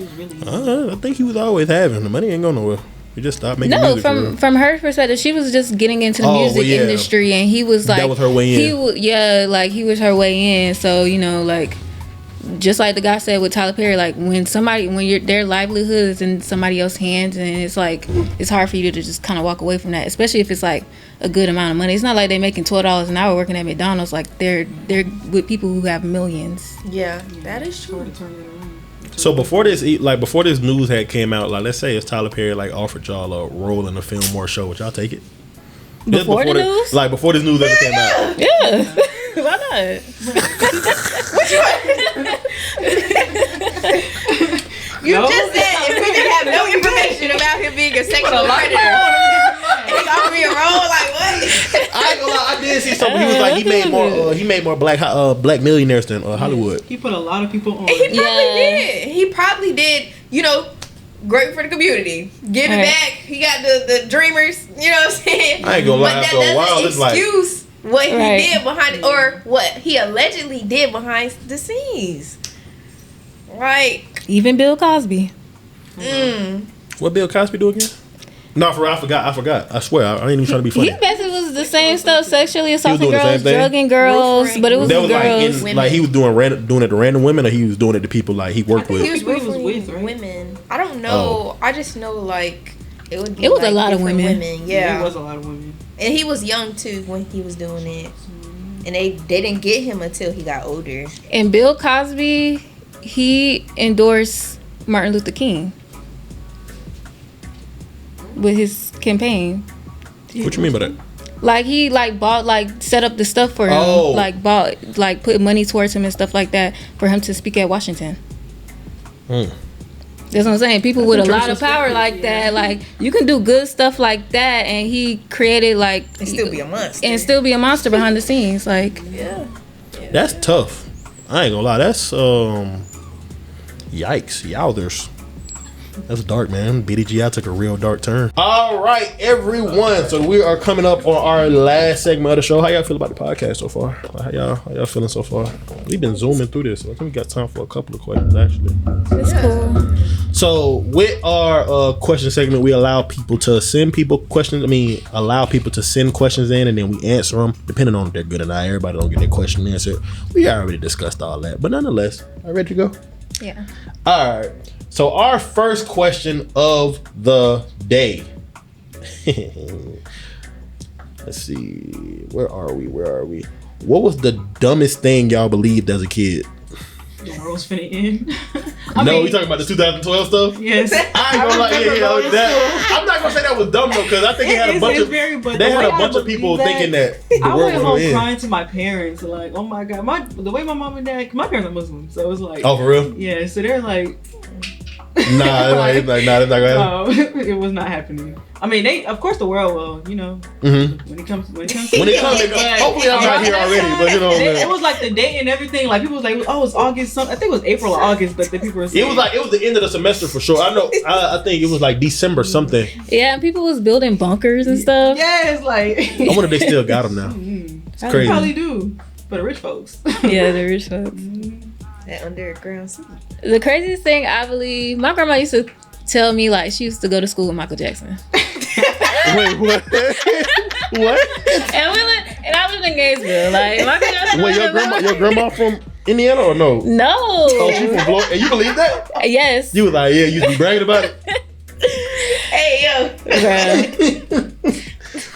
I think he was always having. The money ain't going nowhere. He just stopped making music. No, from her perspective, she was just getting into the music industry, and he was like, that was her way in. He was her way in. So, you know, like, just like the guy said with Tyler Perry, like when their livelihood is in somebody else's hands, and it's like it's hard for you to just kind of walk away from that, especially if it's like a good amount of money. It's not like they're making $12 an hour working at McDonald's. Like they're with people who have millions. Yeah, that is true. So before this news had came out, like let's say it's Tyler Perry like offered y'all a role in a film or show, would y'all take it? Before the news? Like before this news ever came out. Yeah. Why not? You just said if we didn't have no information about him being a sexual predator, and he offered me a role, like what? I ain't gonna lie, I did see something. He was like he made more black millionaires than Hollywood. He put a lot of people on. He probably did. You know, great for the community. Give it back. He got the dreamers. You know what I'm saying? I ain't gonna lie. After a while, it's like what he did behind, or what he allegedly did behind the scenes. Right. Even Bill Cosby. What Bill Cosby do again? No, I forgot. I swear, I ain't even trying to be funny. He basically was the same stuff, sexually assaulting girls, drugging girls, but it was girls. Like he was doing it to random women, or he was doing it to people like he worked with. He was with women. I don't know. I just know like it would be. It was like a lot of women. Yeah, it was a lot of women. And he was young too when he was doing it, and they didn't get him until he got older. And Bill Cosby, he endorsed Martin Luther King with his campaign. What you mean by that? Like he bought set up the stuff for him, bought put money towards him and stuff like that for him to speak at Washington. That's what I'm saying. People with a lot of power like that, like you can do good stuff like that, and he created and still be a monster behind the scenes. Like that's tough. I ain't gonna lie. That's yikes, yowzers. That's dark, man. BDGI took a real dark turn. All right, everyone. So we are coming up on our last segment of the show. How y'all feel about the podcast so far? How y'all feeling so far? We've been zooming through this. So I think we got time for a couple of questions, actually. It's cool. So with our question segment, we allow people to send questions. Allow people to send questions in, and then we answer them depending on if they're good or not. Everybody don't get their question answered. We already discussed all that, but nonetheless, are you ready to go? Yeah. All right. So our first question of the day. Let's see. Where are we? What was the dumbest thing y'all believed as a kid? The world's finna end. We talking about the 2012 stuff? Yes. I ain't gonna lie. I'm not gonna say that was dumb though, because I think they had a bunch of people thinking that the world was gonna end. Crying to my parents, like, oh my god, the way my mom and dad, my parents are Muslim, so it was like, oh, for real? Yeah, so they're like, it's not gonna happen. No, it was not happening. I mean, of course the world will, when it comes, hopefully I'm not here already, but it was like the date and everything. Like people was like, oh, it's August. I think it was April or August, but the people were saying it was the end of the semester for sure. I know. I think it was like December something. Yeah, and people was building bunkers and stuff. Yeah, it's like I wonder if they still got them now. It's crazy. They probably do for the rich folks. Yeah, the rich folks. That underground city. The craziest thing I believe, my grandma used to tell me, like, she used to go to school with Michael Jackson. Wait, what? What? And I lived in Gainesville. Like, Michael Jackson. Wait, your grandma from Indiana or no? No. Oh, she from Florida. And you believe that? Yes. You was like, yeah, you be bragging about it. Hey, yo.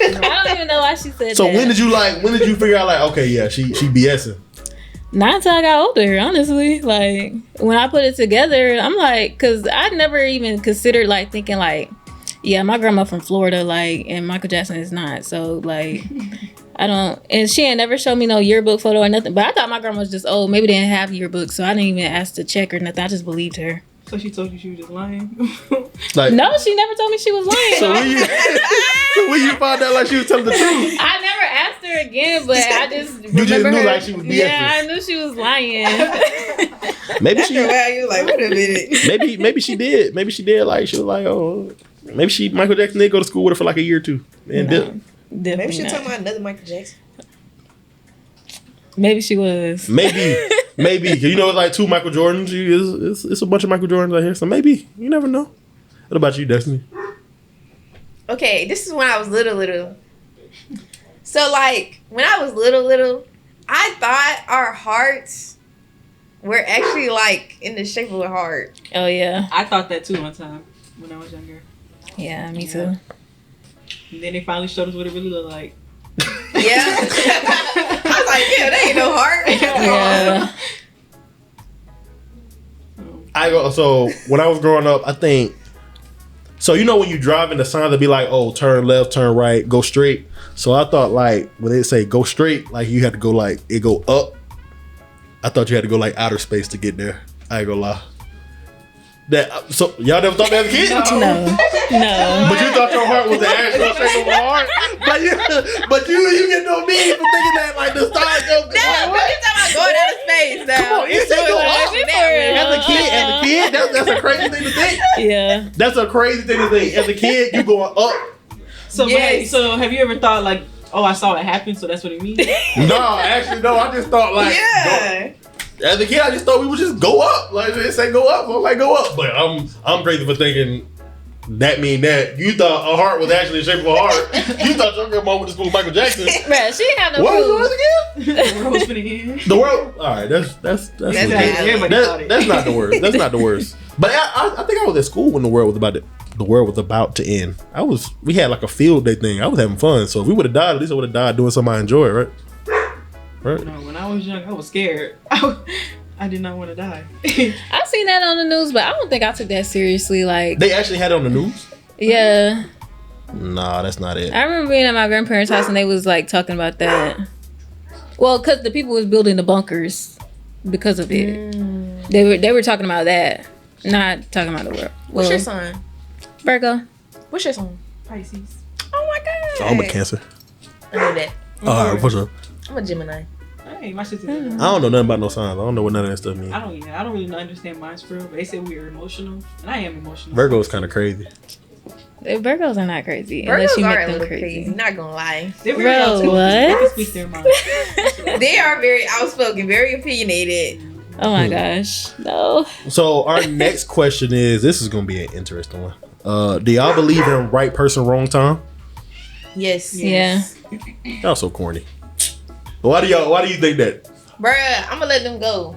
I don't even know why she said so that. when did you figure out like, okay, yeah, she BSing? Not until I got older, honestly. Like, when I put it together, I'm like, because I never even considered, like, thinking, like, yeah, my grandma from Florida, like, and Michael Jackson is not. So, like, I don't, and she ain't never showed me no yearbook photo or nothing. But I thought my grandma was just old. Maybe they didn't have yearbooks, so I didn't even ask to check or nothing. I just believed her. So she told you she was just lying? Like, no, she never told me she was lying. So when you found out like she was telling the truth? I never asked her again, but I just you just knew her. Like she was BSing. Yeah, I knew she was lying. Maybe she. You like, wait a minute. Maybe she did. Maybe she did. Like she was like, oh, maybe Michael Jackson did go to school with her for like a year or two. And maybe she was talking about another Michael Jackson. Maybe she was. Maybe. You know, it's like two Michael Jordans. It's a bunch of Michael Jordans out here. So maybe. You never know. What about you, Destiny? Okay, this is when I was little. So, like, when I was little, I thought our hearts were actually, like, in the shape of a heart. Oh, yeah. I thought that, too, one time when I was younger. Yeah, me too. And then they finally showed us what it really looked like. Yeah. I was like, yeah, that ain't no heart. Yeah. So when I was growing up, I think, so you know when you drive in the signs that be like, oh, turn left, turn right, go straight. So I thought like when they say go straight, like you had to go like it go up. I thought you had to go like outer space to get there. I ain't gonna lie. So y'all never thought that as a kid? No. But you thought your heart was the actual shape of a heart. But you get no me for thinking that like the stars go. No, but you talking about going out of space now. Come on, it's go up. As a kid, that's a crazy thing to think. Yeah. That's a crazy thing to think. As a kid, you going up. So yes. So have you ever thought like, oh, I saw it happen, so that's what it means? No, actually, no. I just thought like, yeah. As a kid, I just thought we would just go up. Like they say, go up. I'm like, go up. But I'm crazy for thinking that mean that you thought a heart was actually the shape of a heart. You thought your grandma went to school with Michael Jackson. Man, she ain't have no. What was yours again? The world's finna end. The world. All right, that's not the worst. That's not the worst. But I think I was at school when the world was about to end. We had like a field day thing. I was having fun. So if we would have died, at least I would have died doing something I enjoy, right? Right. No, when I was young, I was scared. I did not want to die. I seen that on the news, but I don't think I took that seriously. Like they actually had it on the news? Yeah. Nah, that's not it. I remember being at my grandparents' house and they was like talking about that. Well, because the people was building the bunkers because of it. They were talking about that, not talking about the world. What's your sign? Virgo. What's your sign? Pisces. Oh my god. I'm a Cancer. I know that. All right, what's up? I'm a Gemini. Hey, my sister. I don't know nothing about no signs. I don't know what none of that stuff means. I don't really understand mines for real. But they say we are emotional, and I am emotional. Virgo's kind of crazy. Virgos are not crazy Virgos unless you are make them crazy. crazy. Not gonna lie. They're very outspoken. What? They can speak their mind. They are very outspoken, very opinionated. Oh my gosh, no. So our next question is: this is gonna be an interesting one. Do y'all believe in right person, wrong time? Yes. Yeah. Y'all so corny. Why do you think that? Bruh, I'm gonna let them go.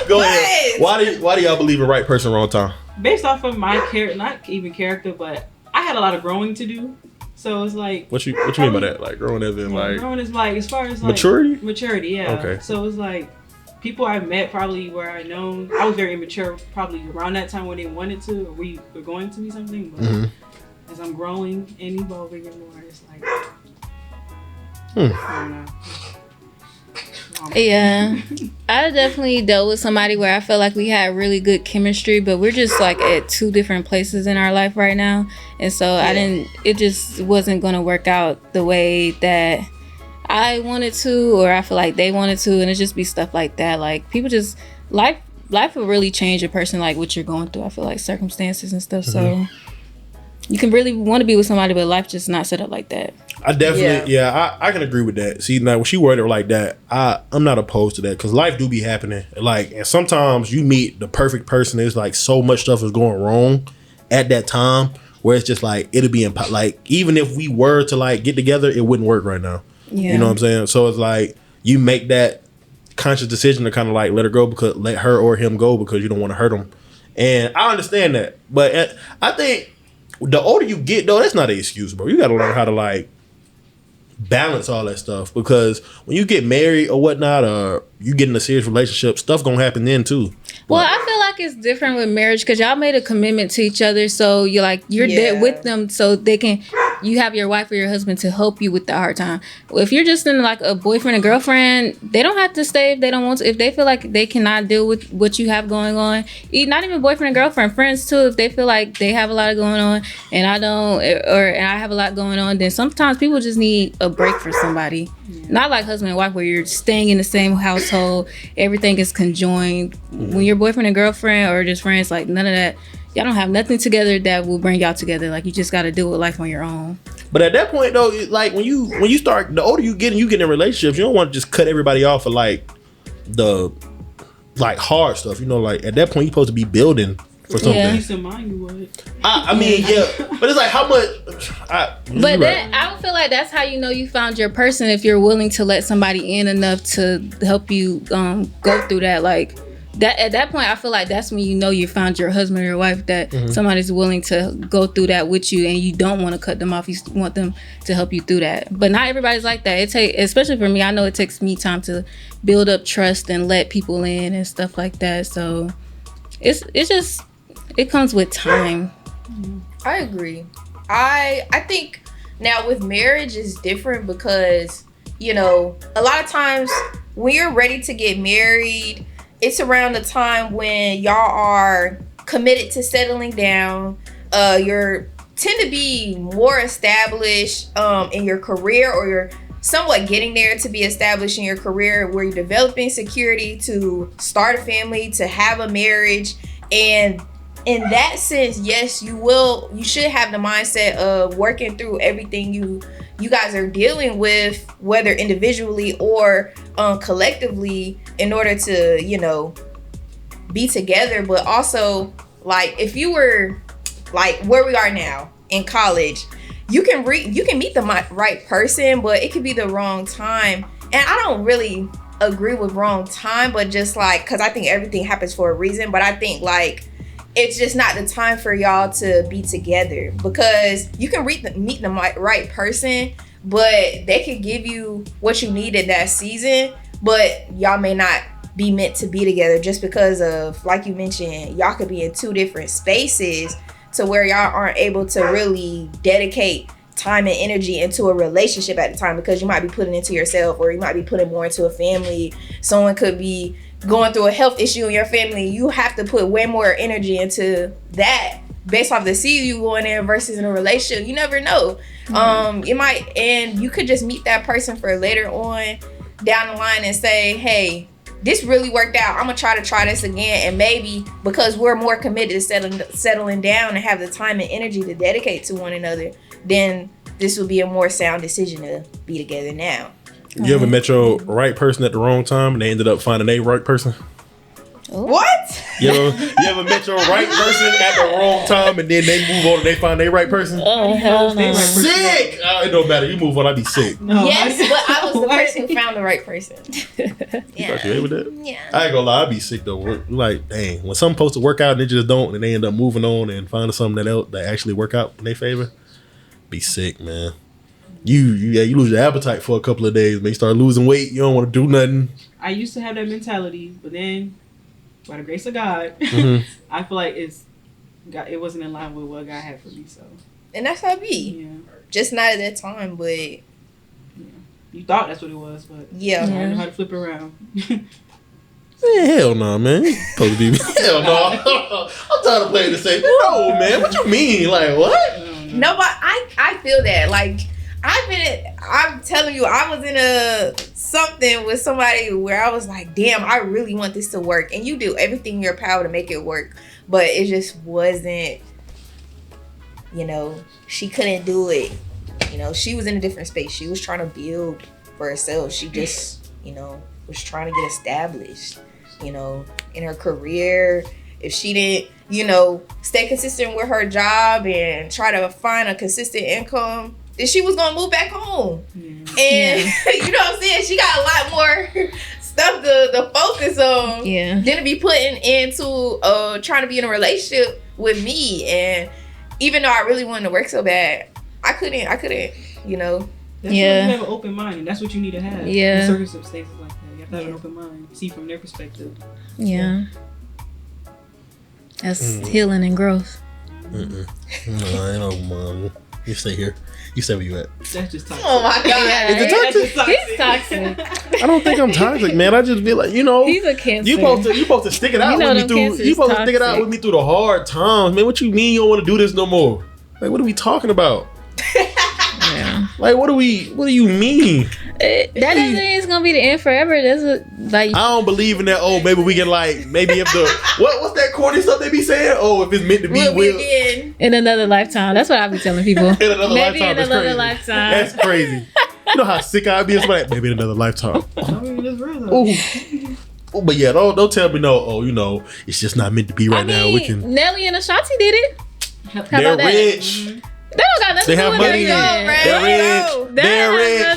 Go ahead. Why do y'all believe in right person, wrong time? Based off of my character, not even character, but I had a lot of growing to do. So it's like, what you mean by that? Like growing as in like growing is like as far as like maturity, yeah. Okay. So it's like people I met probably where I known I was very immature probably around that time when they wanted to or we were going to be something. But as I'm growing and evolving more, it's like I don't know. Yeah, I definitely dealt with somebody where I felt like we had really good chemistry, but we're just like at two different places in our life right now, and so it just wasn't gonna work out the way that I wanted to, or I feel like they wanted to, and it just be stuff like that. Like people just life will really change a person, like what you're going through. I feel like circumstances and stuff. So you can really want to be with somebody, but life just not set up like that. I definitely, I can agree with that. See, now when she worded it like that, I'm not opposed to that because life do be happening. Like, and sometimes you meet the perfect person. There's like so much stuff is going wrong at that time where it's just like it'll be like even if we were to like get together, it wouldn't work right now. Yeah. You know what I'm saying? So it's like you make that conscious decision to kind of like let her or him go because you don't want to hurt them. And I understand that, but I think the older you get though, that's not an excuse, bro. You got to learn how to like balance all that stuff because when you get married or whatnot or you get in a serious relationship, stuff gonna happen then too. Well, I feel like it's different with marriage because y'all made a commitment to each other, so you're there with them, so you have your wife or your husband to help you with the hard time. If you're just in like a boyfriend and girlfriend, they don't have to stay if they don't want to. If they feel like they cannot deal with what you have going on, not even boyfriend and girlfriend, friends too. If they feel like they have a lot going on and I don't, and I have a lot going on, then sometimes people just need a break for somebody. Not like husband and wife where you're staying in the same household, everything is conjoined. When you're boyfriend and girlfriend or just friends, like none of that. Y'all don't have nothing together that will bring y'all together. Like you just got to deal with life on your own. But at that point though, like when you start, the older you get in relationships, you don't want to just cut everybody off for like the like hard stuff. You know, like at that point you're supposed to be building for something. Yeah. Peace of mind, you would. I mean, yeah, but it's like how much. I would feel like that's how you know you found your person if you're willing to let somebody in enough to help you go through that. Like that at that point, I feel like that's when you know you found your husband or your wife. That somebody's willing to go through that with you, and you don't want to cut them off. You want them to help you through that. But not everybody's like that. Especially for me, I know it takes me time to build up trust and let people in and stuff like that. So it's just. It comes with time. I agree. I think now with marriage is different because, you know, a lot of times when you're ready to get married, it's around the time when y'all are committed to settling down. You're tend to be more established in your career, or you're somewhat getting there to be established in your career where you're developing security to start a family, to have a marriage. And in that sense, yes, you should have the mindset of working through everything you guys are dealing with, whether individually or collectively, in order to, you know, be together. But also, like, if you were like where we are now in college, you can meet the right person, but it could be the wrong time. And I don't really agree with wrong time, but just like, because I think everything happens for a reason. But I think like it's just not the time for y'all to be together, because you can meet the right person, but they could give you what you need in that season, but y'all may not be meant to be together just because of, like you mentioned, y'all could be in two different spaces to where y'all aren't able to really dedicate time and energy into a relationship at the time, because you might be putting into yourself, or you might be putting more into a family. Someone could be going through a health issue in your family. You have to put way more energy into that based off the season you going in versus in a relationship. You never know. And you could just meet that person for later on down the line and say, hey, this really worked out. I'm gonna try this again, and maybe because we're more committed to settling down and have the time and energy to dedicate to one another, then this will be a more sound decision to be together now. You ever met your right person at the wrong time and they ended up finding a right person? What? You ever met your right person at the wrong time and then they move on and they find their right person? Oh, hell no. Sick! It don't matter. You move on, I'd be sick. No, yes, but I was the person who found the right person. You got you with that? Yeah. I ain't gonna lie, I'd be sick though. Like, dang, when something supposed to work out and they just don't and they end up moving on and finding something that actually work out in their favor, be sick, man. You lose your appetite for a couple of days, man. You start losing weight, you don't want to do nothing. I used to have that mentality, but then by the grace of God, I feel like it wasn't in line with what God had for me. So, and that's how it be. Yeah. Just not at that time, but you thought that's what it was, but I know how to flip it around. Man, hell no, man. You supposed to be hell no. I'm tired of playing the same. No, man. What you mean? Like what? No, but I feel that. Like I'm telling you, I was in something with somebody where I was like, damn, I really want this to work. And you do everything in your power to make it work. But it just wasn't, she couldn't do it. She was in a different space. She was trying to build for herself. She just, was trying to get established, in her career. If she didn't, stay consistent with her job and try to find a consistent income, then she was gonna move back home. And you know what I'm saying? She got a lot more stuff to focus on than to be putting into trying to be in a relationship with me. And even though I really wanted to work so bad, I couldn't, That's why you have an open mind, and that's what you need to have. Yeah. In circumstances like that, you have to have an open mind, see from their perspective. Yeah. That's healing and growth. No, I know, Mom. You stay here. You stay where you at. That's just toxic. Oh my God. Is it toxic? He's toxic. I don't think I'm toxic, man. I just be like, He's a Cancer. You supposed to stick it out with me through. You supposed to stick it out with me through the hard times, man. What you mean you don't want to do this no more? Like, what are we talking about? Like, what do you mean? That doesn't mean it's gonna be the end forever. I don't believe in that. Oh, maybe we can maybe if what's that corny stuff they be saying? Oh, if it's meant to be, in another lifetime. That's what I be telling people. In another lifetime. In another lifetime. That's crazy. You know how sick I'd be? Like, maybe in another lifetime. I mean, it's real though. But yeah, don't tell me no. Oh, it's just not meant to be right now. We can. Nelly and Ashanti did it. They're rich. They don't got nothing to do with money.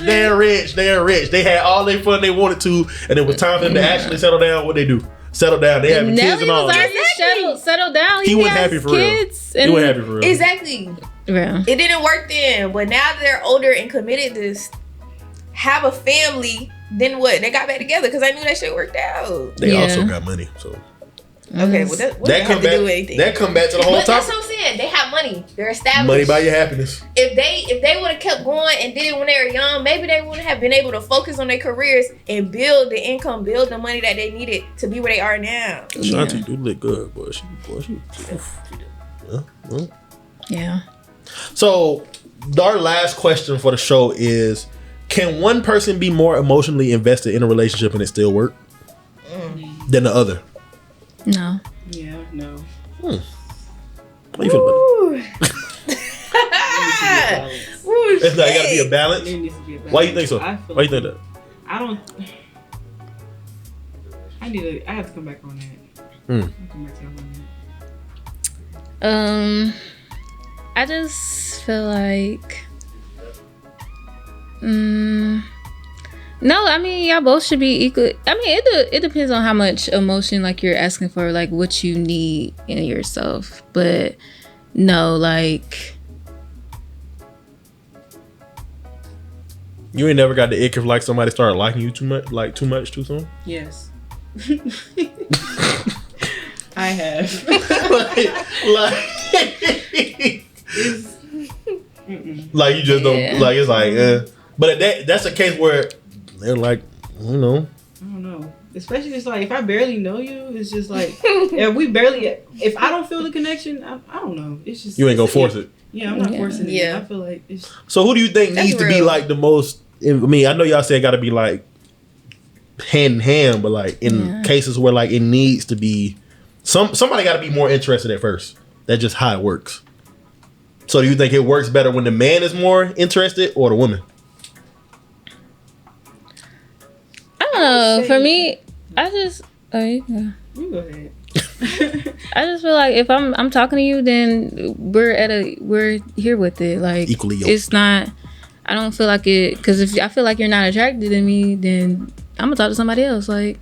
They're rich. They had all their fun they wanted to, and it was time for them to actually settle down. What they do? Settle down. They having kids and all. Settled down. He wasn't happy for real. He wasn't happy for real. Exactly. Yeah. It didn't work then, but now that they're older and committed to have a family, then what? They got back together because I knew that shit worked out. They also got money, so. Okay, well that have to do with anything. That come back to the whole topic. That's what I'm saying. They have money. They're established. Money buy your happiness. If they would have kept going and did it when they were young, maybe they wouldn't have been able to focus on their careers and build the income, build the money that they needed to be where they are now. Ashanti do look good, boy. She yeah. So our last question for the show is: can one person be more emotionally invested in a relationship and it still work than the other? No. Yeah, no. What do you feel about it? It's not. It gotta be a balance. There needs to be a balance. Why you think so? Why you think that? I have to come back on that. I'll come back to y'all on that. I just feel like no, I mean y'all both should be equal. I mean it depends on how much emotion like you're asking for, like what you need in yourself. But no, like you ain't never got the ick if like somebody started liking you too much too soon? Yes. I have. like you just don't like. It's like but that's a case where they're like, I don't know. Especially it's like if I barely know you, it's just like if I don't feel the connection, I don't know. It's just you ain't gonna force it. Yeah, I'm not forcing it. Yeah. I feel like it's... So who do you think needs to be like the most... I mean, I know y'all say it got to be like hand in hand, but like in cases where like it needs to be... Somebody got to be more interested at first. That's just how it works. So do you think it works better when the man is more interested or the woman? I don't know. For me, I just... You go ahead. I just feel like if I'm talking to you, then we're here with it. Like equally yoked. It's not. I don't feel like it, because if I feel like you're not attracted to me, then I'm gonna talk to somebody else. Like,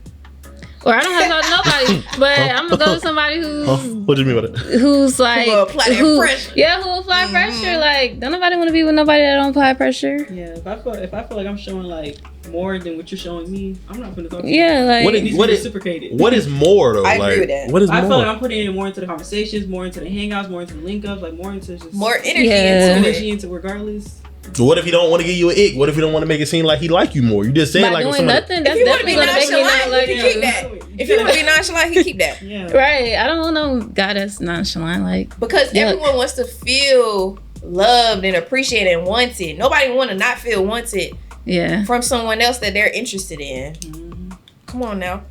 or I don't have to talk to nobody, but I'm gonna go to somebody who's. What do you mean by that? Who's like who apply pressure? Yeah, who apply pressure? Like, don't nobody want to be with nobody that don't apply pressure. Yeah, if I feel like I'm showing like more than what you're showing me, I'm not gonna talk to you. Yeah, like what is reciprocated? What is more though? I agree with that. What is more? I feel like I'm putting in more into the conversations, more into the hangouts, more into the link ups, like more into just more energy into regardless. So what if he don't want to give you an ick? What if he don't want to make it seem like he like you more? You just said by like doing nothing. That's definitely gonna make me not like you. Keep that. If you want to be nonchalant, he keep that. Yeah. Right. I don't want no guy that's nonchalant. Like, because everyone wants to feel loved and appreciated and wanted. Nobody want to not feel wanted. Yeah. From someone else that they're interested in. Mm-hmm. Come on now.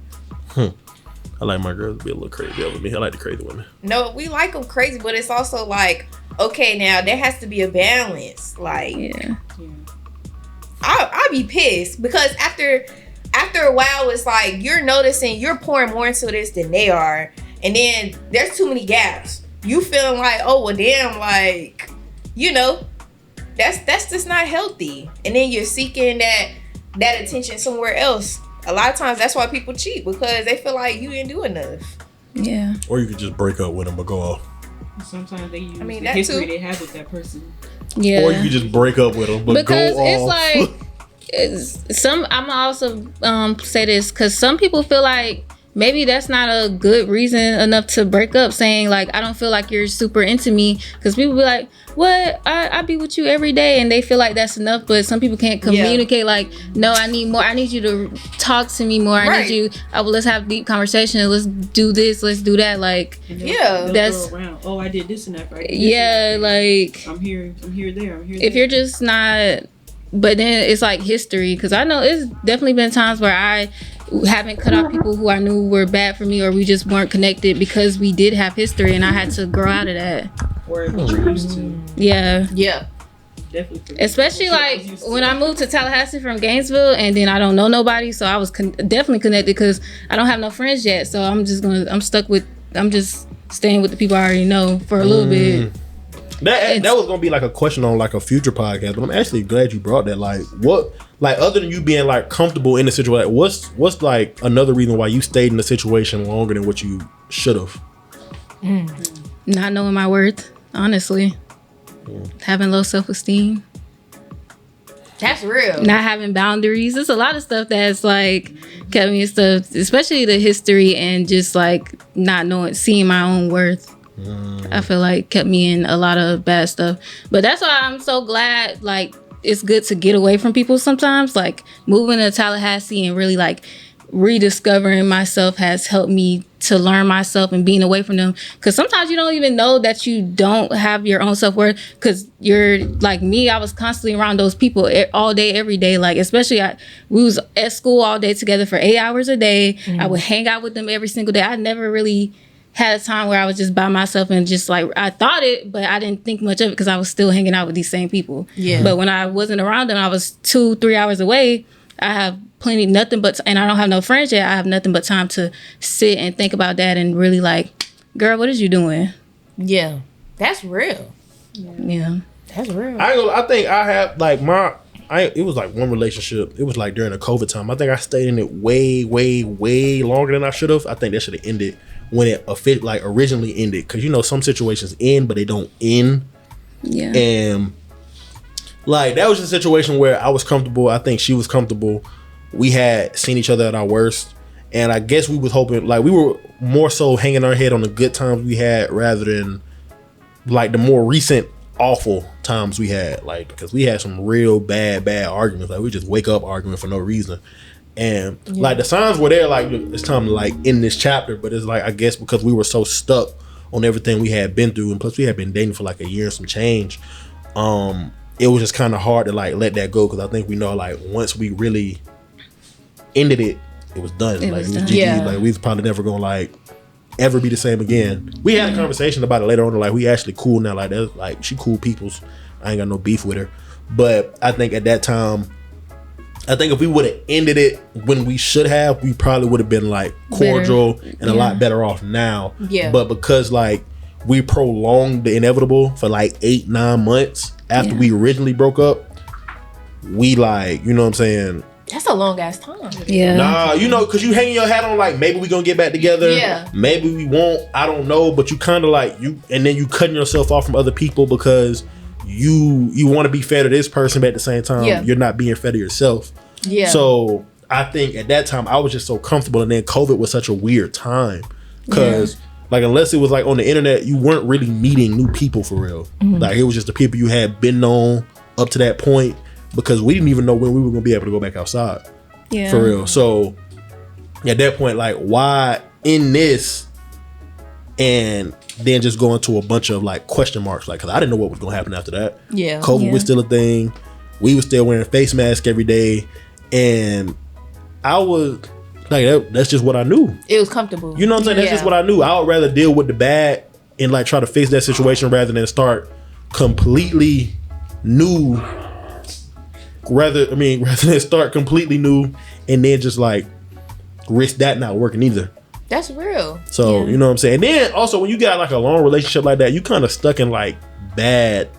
I like my girls to be a little crazy over me. I like the crazy women. No, we like them crazy, but it's also like, okay, now there has to be a balance. Like, I'll be pissed because after a while, it's like you're noticing you're pouring more into this than they are, and then there's too many gaps. You feeling like, oh well, damn, like, you know, that's just not healthy. And then you're seeking that attention somewhere else. A lot of times, that's why people cheat, because they feel like you didn't do enough. Yeah. Or you could just break up with them or go off. Sometimes they use the history they have with that person. Yeah. Or you could just break up with them, but because go off. It's like I'm also say this because some people feel like maybe that's not a good reason enough to break up, saying like, I don't feel like you're super into me, because people be like, what, I be with you every day, and they feel like that's enough. But some people can't communicate like, no, I need more. I need you to talk to me more. I need you. Let's have deep conversation. Let's do this, let's do that. Like, that's around. Oh, I did this and that, right? Like I'm here there. If you're just not, but then it's like history, because I know it's definitely been times where I haven't cut off people who I knew were bad for me, or we just weren't connected because we did have history, and I had to grow out of that. Or what you're used to. Yeah. Definitely. Especially like when I moved to Tallahassee from Gainesville, and then I don't know nobody, so I was definitely connected because I don't have no friends yet. So I'm just staying with the people I already know for a little bit. That was gonna be like a question on like a future podcast, but I'm actually glad you brought that. Like, what, like, other than you being like comfortable in the situation, what's like another reason why you stayed in the situation longer than what you should have? Not knowing my worth, honestly. Having low self-esteem. That's real. Not having boundaries. There's a lot of stuff that's like kept me in stuff, especially the history, and just like not seeing my own worth. I feel like kept me in a lot of bad stuff. But that's why I'm so glad, like, it's good to get away from people sometimes. Like, moving to Tallahassee and really like rediscovering myself has helped me to learn myself, and being away from them, because sometimes you don't even know that you don't have your own self-worth, because you're like me. I was constantly around those people all day, every day. Like, especially we was at school all day together for 8 hours a day. I would hang out with them every single day. I never really had a time where I was just by myself, and just like, I thought it, but I didn't think much of it because I was still hanging out with these same people. But when I wasn't around them, I was 2-3 hours away. I have and I don't have no friends yet. I have nothing but time to sit and think about that, and really like, girl, what is you doing? Yeah, that's real. Yeah, that's real. I think I have like it was like one relationship. It was like during the COVID time. I think I stayed in it way, way, way longer than I should have. I think that should have ended when it originally ended, because you know some situations end but they don't end. Yeah. And like, that was a situation where I was comfortable. I think she was comfortable. We had seen each other at our worst, and I guess we was hoping, like, we were more so hanging our head on the good times we had rather than like the more recent awful times we had, like, because we had some real bad arguments. Like, we just wake up arguing for no reason. And like, the signs were there, like, it's time to like end this chapter, but it's like, I guess because we were so stuck on everything we had been through, and plus we had been dating for like a year and some change. It was just kind of hard to like let that go, because I think we know like once we really ended it, it was done. It was GG. Yeah. Like we was probably never gonna like ever be the same again. We had a conversation about it later on. Like we actually cool now. Like that's like she cool peoples. I ain't got no beef with her. But I think at that time, I think if we would have ended it when we should have, we probably would have been like cordial and a lot better off now. Yeah. But because like we prolonged the inevitable for like 8-9 months after we originally broke up, we like, you know what I'm saying? That's a long ass time. Yeah. Nah, you know, because you hanging your hat on like maybe we gonna get back together. Yeah. Maybe we won't. I don't know. But you kind of like and then you cutting yourself off from other people because you want to be fair to this person, but at the same time you're not being fair to yourself. Yeah. So I think at that time I was just so comfortable, and then COVID was such a weird time because like unless it was like on the internet, you weren't really meeting new people for real. Mm-hmm. Like it was just the people you had been on up to that point. Because we didn't even know when we were gonna be able to go back outside, for real. So at that point, like, why in this, and then just go into a bunch of like question marks, like, because I didn't know what was gonna happen after that. Yeah, COVID was still a thing. We were still wearing face masks every day, and I was like, that's just what I knew. It was comfortable. You know what I'm saying? That's just what I knew. I would rather deal with the bad and like try to fix that situation rather than start completely new. Rather than start completely new and then just like risk that not working either. That's real. So you know what I'm saying. And then also when you got like a long relationship like that, you kind of stuck in like bad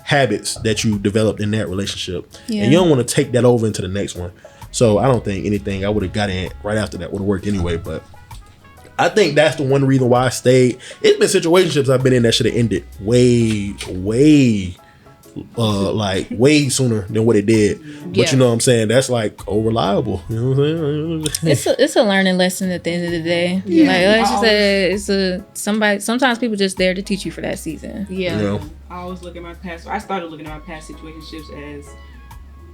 habits that you developed in that relationship, and you don't want to take that over into the next one. So I don't think anything I would have got in right after that would have worked anyway. But I think that's the one reason why I stayed. It's been situationships I've been in that should have ended way sooner than what it did. But you know what I'm saying, that's like reliable. You know what I'm saying? It's a learning lesson at the end of the day. Like let's just say it's sometimes people just there to teach you for that season. I always look at my past. I started looking at my past situationships as,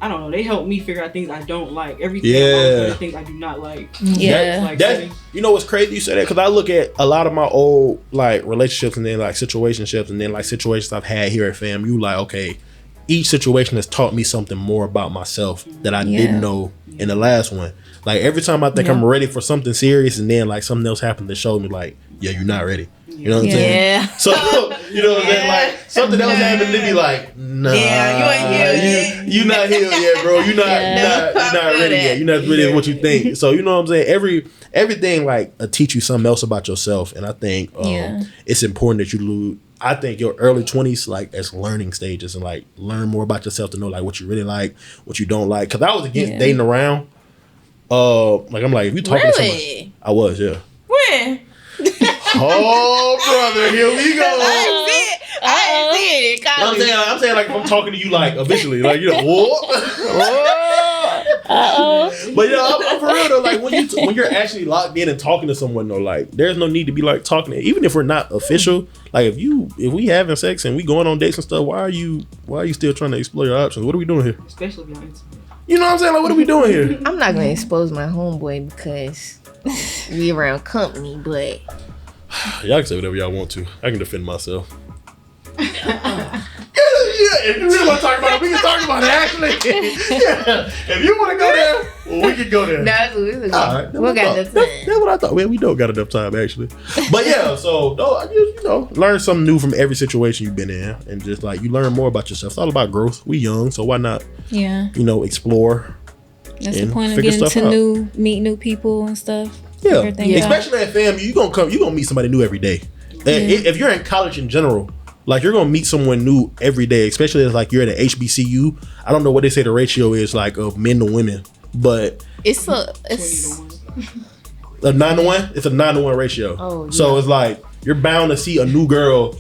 I don't know, they help me figure out things I don't like. Everything about things I do not like. Yeah. That, you know what's crazy you say that? Because I look at a lot of my old like relationships and then like situationships and then like situations I've had here at FAMU, like, okay, each situation has taught me something more about myself that I didn't know in the last one. Like every time I think I'm ready for something serious and then like something else happened to show me like, you're not ready. You know what I'm saying? So, you know what I'm saying? Like, something else happened to be like, nah. Yeah, you not healed yet, bro. You're not ready yet. You're not ready as what you think. So, you know what I'm saying? Everything, like, teach you something else about yourself. And I think it's important that you I think your early 20s, like, as learning stages and, like, learn more about yourself to know, like, what you really like, what you don't like. Because I was against dating around. Like, I'm like, if you talking to somebody. I was, When? Oh, brother, here we go. I ain't see it. I'm saying like if I'm talking to you like officially, like you know, But I'm for real though. Like when you're actually locked in and talking to someone though, like there's no need to be like talking to, even if we're not official. Like if we having sex and we going on dates and stuff, why are you still trying to explore your options? What are we doing here? Especially if you're intimate. You know what I'm saying? Like what are we doing here? I'm not gonna expose my homeboy because we around company, but. Y'all can say whatever y'all want to. I can defend myself. If you really want to talk about it, we can talk about it, actually. If you want to go there, we can go there. That's what we're right, we got enough time. That's what I thought. Man, we don't got enough time, actually. But yeah, so, learn something new from every situation you've been in. And just, like, you learn more about yourself. It's all about growth. We young, so why not, explore. That's the point of getting to meet new people and stuff. Yeah, especially at FAMU, you gonna meet somebody new every day. If you're in college in general, like you're gonna meet someone new every day. Especially if like you're at an HBCU. I don't know what they say the ratio is like of men to women, but it's a 9-to-1. It's a 9-to-1 ratio. Oh, yeah. So it's like you're bound to see a new girl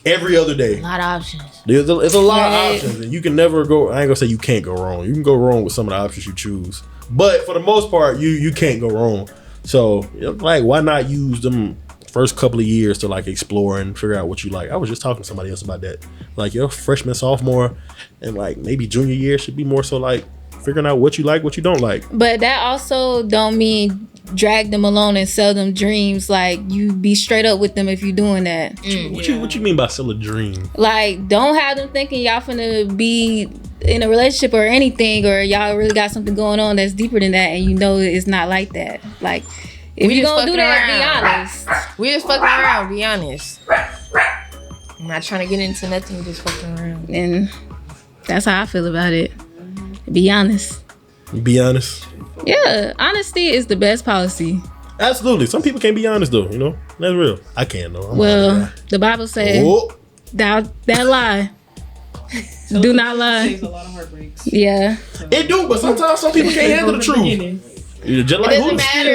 every other day. A lot of options. It's a lot of options, and you can never go. I ain't gonna say you can't go wrong. You can go wrong with some of the options you choose, but for the most part, you can't go wrong. So, like, why not use them first couple of years to, like, explore and figure out what you like? I was just talking to somebody else about that. Like, your freshman, sophomore, and, like, maybe junior year should be more so, like, figuring out what you like, what you don't like. But that also don't mean drag them along and sell them dreams. Like, you be straight up with them if you're doing that. What you mean by sell a dream? Like, don't have them thinking y'all finna be in a relationship or anything, or y'all really got something going on that's deeper than that, and you know it's not like that. Like, if you gonna do that, be honest. We just fucking around, be honest. I'm not trying to get into nothing, we just fucking around. And that's how I feel about it. Be honest. Be honest. Yeah, honesty is the best policy. Absolutely. Some people can't be honest though, you know? That's real. I can though. Well, the Bible says that lie. Do not lie. Saves a lot of heartbreaks. Yeah. It do, but sometimes some people can't handle the truth. Just like it doesn't matter.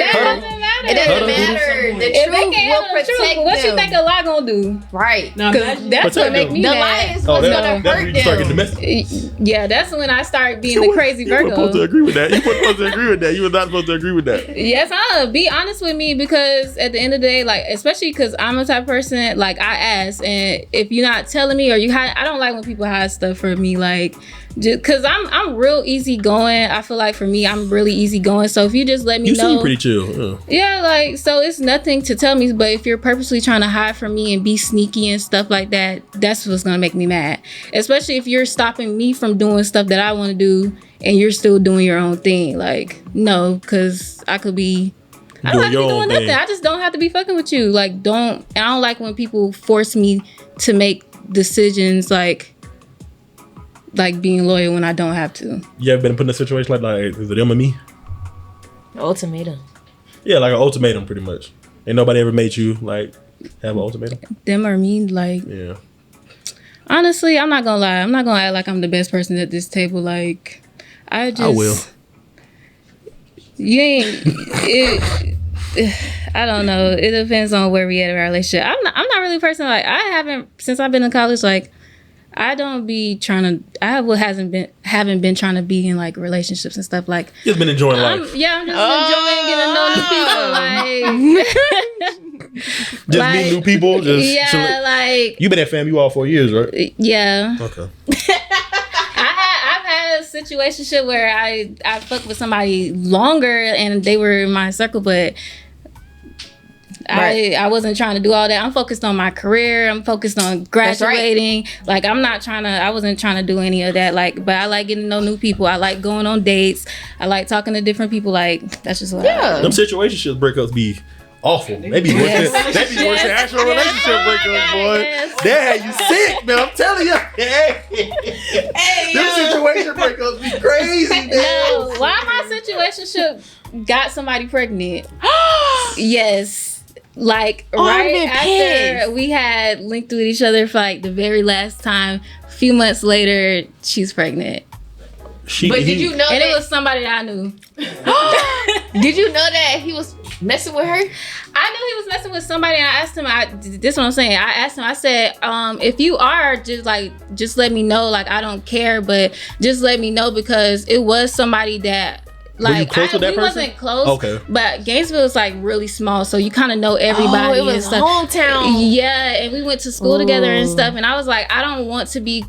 It doesn't matter. The truth will protect them. What you think a lie gonna do? Right. That's what make me the mad. lie is what's gonna hurt them. Yeah, that's when I start being the crazy Virgo. You were supposed to agree with that. You were supposed to agree with that. You were not supposed to agree with that. Yes, be honest with me, because at the end of the day, like, especially because I'm a type of person, like, I ask, and if you're not telling me, or you hide, I don't like when people hide stuff from me, like, just because I'm real easygoing. I feel like for me, I'm really easygoing. So if you just let me know, you seem pretty chill. Yeah, like, so it's nothing to tell me. But if you're purposely trying to hide from me and be sneaky and stuff like that, that's what's gonna make me mad. Especially if you're stopping me from doing stuff that I want to do, and you're still doing your own thing. Like, no, because I could be. I don't have to be doing nothing. I just don't have to be fucking with you. Like, I don't like when people force me to make decisions like being loyal when I don't have to. You ever been put in a situation like is it them or me? Ultimatum. Yeah, like an ultimatum, pretty much. Ain't nobody ever made you like have an ultimatum? Them or me, like. Yeah. Honestly, I'm not gonna lie. I'm not gonna act like I'm the best person at this table. Like, I will. You ain't. I don't know. It depends on where we at in our relationship. I'm not really a person like, I haven't, since I've been in college, like, I don't be trying to. haven't been trying to be in like relationships and stuff. Like, you've been enjoying life. I'm just enjoying getting to know new people. Like, just meet new people. Like, you've been at FAMU all 4 years, right? Yeah. Okay. I've had a situationship where I fucked with somebody longer and they were in my circle, but. Right. I wasn't trying to do all that. I'm focused on my career. I'm focused on graduating. Right. Like, I wasn't trying to do any of that. Like, but I like getting to know new people. I like going on dates. I like talking to different people. Like, that's just what I like. Them situationship breakups be awful. Maybe worse than actual relationship breakups, boy. That had you sick, man. I'm telling you. Them situation breakups be crazy, man. No, why my situationship got somebody pregnant? Yes. Like, right after we had linked with each other for like the very last time, a few months later, she's pregnant. Did you know and it was somebody that I knew. Did you know that he was messing with her? I knew he was messing with somebody, and I asked him, this is what I'm saying. I asked him, I said, if you are, just let me know. Like, I don't care, but just let me know, because it was somebody that. Like, we wasn't close, okay. But Gainesville is like really small, so you kind of know everybody. It was and stuff. Hometown. Yeah, and we went to school together and stuff. And I was like, I don't want to be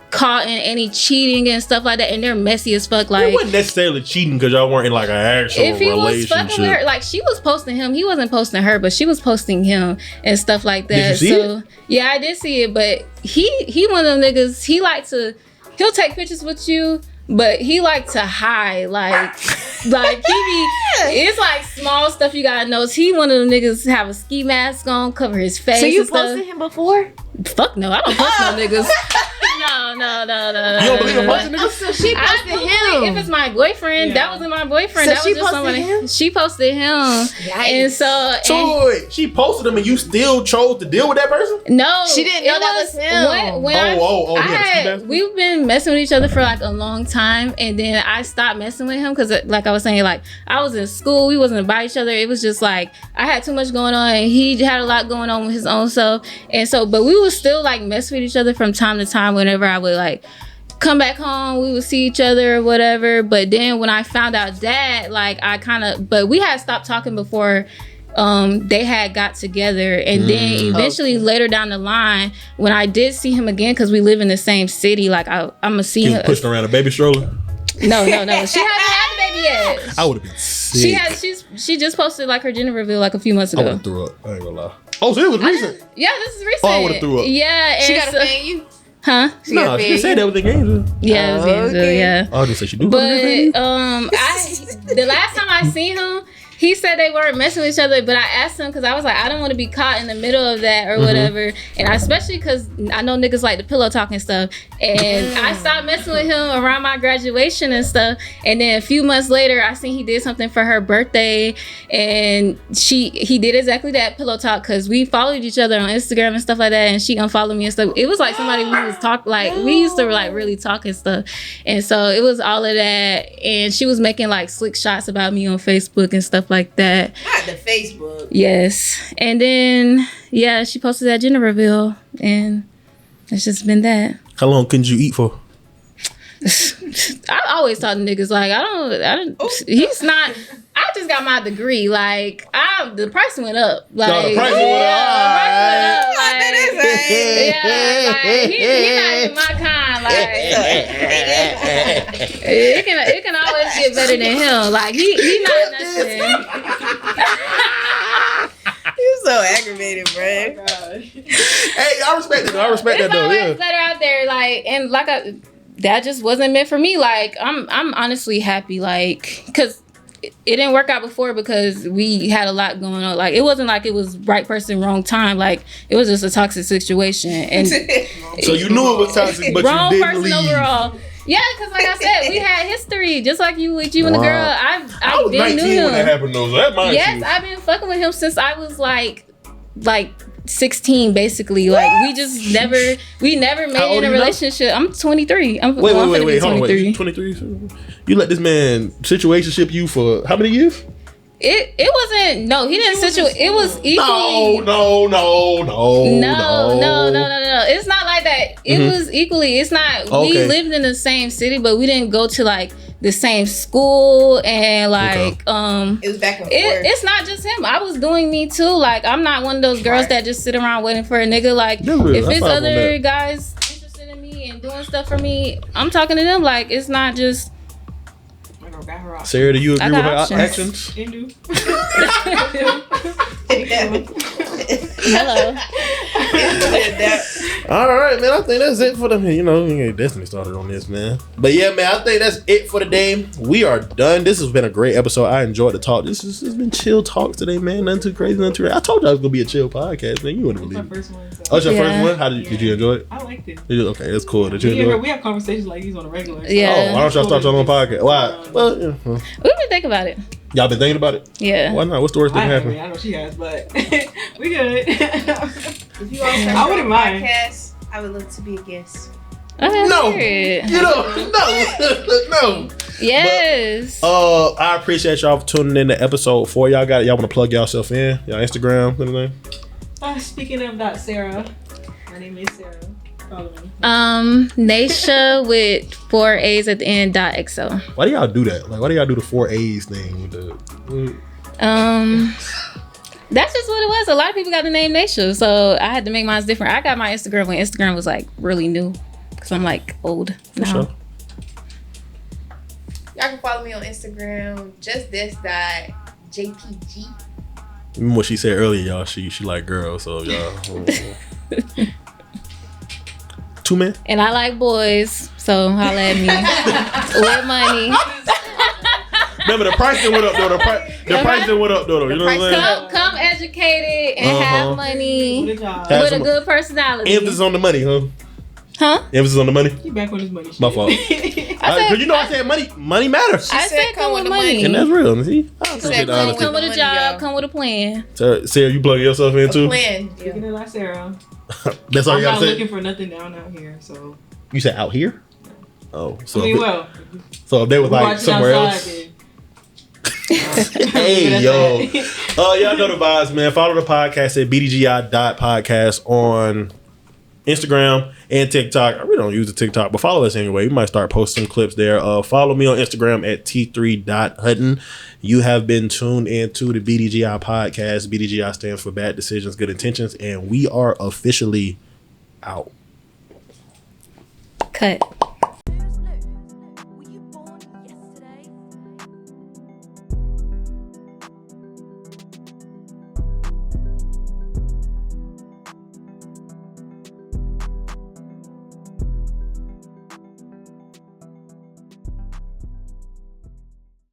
caught in any cheating and stuff like that. And they're messy as fuck. Like, it wasn't necessarily cheating because y'all weren't in like an actual relationship. If he was fucking with her, like, she was posting him. He wasn't posting her, but she was posting him and stuff like that. Did you see it? Yeah, I did see it. But he one of them niggas. He'll take pictures with you. But he like to hide, like he be, it's like small stuff you gotta know. He one of them niggas have a ski mask on, cover his face. So you posted him before? Fuck no, I don't post no niggas. No. You don't believe a bunch of niggas? So she posted him. If it's my boyfriend, that wasn't my boyfriend. So that she was just posted him? She posted him. Yikes. And wait, she posted him and you still chose to deal with that person? No. She didn't know that was him. We've been messing with each other for like a long time, and then I stopped messing with him because, like I was saying, like, I was in school, we wasn't by each other. It was just like I had too much going on, and he had a lot going on with his own self. And so, but we would still like mess with each other from time to time. Whenever I would like come back home, we would see each other or whatever. But then when I found out that, like, but we had stopped talking before they had got together. And then eventually later down the line, when I did see him again, because we live in the same city, like I'm gonna see him pushing around a baby stroller. No. She hasn't had the baby yet. I would have been sick. She just posted like her gender reveal like a few months ago. I would have threw up. I ain't gonna lie. Oh, so it was recent. Yeah, this is recent. Oh, I would have threw up. Yeah, she got a fan you. Huh? No, she said that with the Angel. Yeah, it was Angel. Yeah. Oh, I didn't say she do. But the last time I seen him, he said they weren't messing with each other, but I asked him because I was like, I don't want to be caught in the middle of that or whatever. And especially because I know niggas like the pillow talk and stuff. And I stopped messing with him around my graduation and stuff. And then a few months later, I seen he did something for her birthday. And he did exactly that, pillow talk, because we followed each other on Instagram and stuff like that. And she unfollowed me and stuff. It was like somebody who was talking, like we used to like really talk and stuff. And so it was all of that. And she was making like slick shots about me on Facebook and stuff like that. Not the Facebook. Yes. And then she posted that gender reveal, and it's just been that. How long couldn't you eat for? I always talk to niggas like I don't. He's not. I just got my degree. Like the price went up. Like the price went up. He's not even my kind. Like it can always get better than him. Like he not nothing. You so aggravated, bro. Oh my gosh. Hey, I respect that though. I respect that though. It's better out there. Like and like that just wasn't meant for me. Like I'm honestly happy. Like because it didn't work out before because we had a lot going on. Like it wasn't like it was right person, wrong time. Like it was just a toxic situation. And so you knew it was toxic, but wrong you didn't person leave. Overall. Yeah, because like I said, we had history, just like you with you and the girl. I was been 19 knew him. when that happened though. So that mind yes, you. I've been fucking with him since I was like 16 basically. Like we never made it in a relationship. I'm 23. I'm wait, hold on, 23. 23. You let this man situationship you for how many years? It wasn't. No, he didn't situate. It was equally. No. It's not like that. It was equally. It's not. Okay. We lived in the same city, but we didn't go to like the same school and like it was back and forth. It's not just him. I was doing me too. Like I'm not one of those girls that just sit around waiting for a nigga. Like if it's other guys interested in me and doing stuff for me, I'm talking to them. Like it's not just. Sarah, do you agree with her actions? Hello. All right, man. I think that's it for them. You know, we get Destiny started on this, man. But yeah, man, I think that's it for the day. We are done. This has been a great episode. I enjoyed the talk. This has been chill talks today, man. Nothing too crazy, nothing too. I told you I was gonna be a chill podcast, man. You wouldn't believe it. First one, so. Oh, it's your first one. How did you enjoy it? I liked it. Okay, that's cool. Did you enjoy it? We have conversations like these on a regular. So. Yeah. Oh, why don't y'all start y'all own podcast? Why? Well, yeah. We've been thinking about it. Y'all been thinking about it? Yeah. Why not? What's the worst thing that happened? I know she has, but we good. If you all I wouldn't mind. Podcast, I would love to be a guest. No, you know, no. Yes. But, I appreciate y'all for tuning in to episode 4. Y'all want to plug yourself in? Y'all Instagram, anything? Speaking of that, Sarah. My name is Sarah. Follow me. Naisha with 4 A's at the end .xo. Why do y'all do that? Like, why do y'all do the 4 A's thing? That's just what it was. A lot of people got the name Naisha, so I had to make mine different. I got my Instagram when Instagram was like really new, because I'm like old now. Sure. Y'all can follow me on Instagram, justthis.jpg. Remember what she said earlier, y'all? She like girls, so y'all. 2 men. And I like boys, so holla at me with money. Remember the price that went up though. The price that went up though. You know what I'm saying? Come educated and have money with a good personality. Emphasis on the money, huh? Huh? Emphasis on the money. You back on his money. My fault. Because you know I said money matters. I said come with money. And that's real. See? Come with a job, come with a plan. Sarah, you plugging yourself in too? A plan. Speaking of like Sarah. That's all you gotta say? I'm not looking for nothing down out here, so. You said out here? Oh. So so if they was like somewhere else. Hey, yo. Y'all know the vibes, man. Follow the podcast at BDGI.Podcast on Instagram and TikTok. I really don't use the TikTok, but follow us anyway. We might start posting clips there. Follow me on Instagram at T3.Hutton. You have been tuned into the BDGI podcast. BDGI stands for Bad Decisions, Good Intentions, and we are officially out. Cut.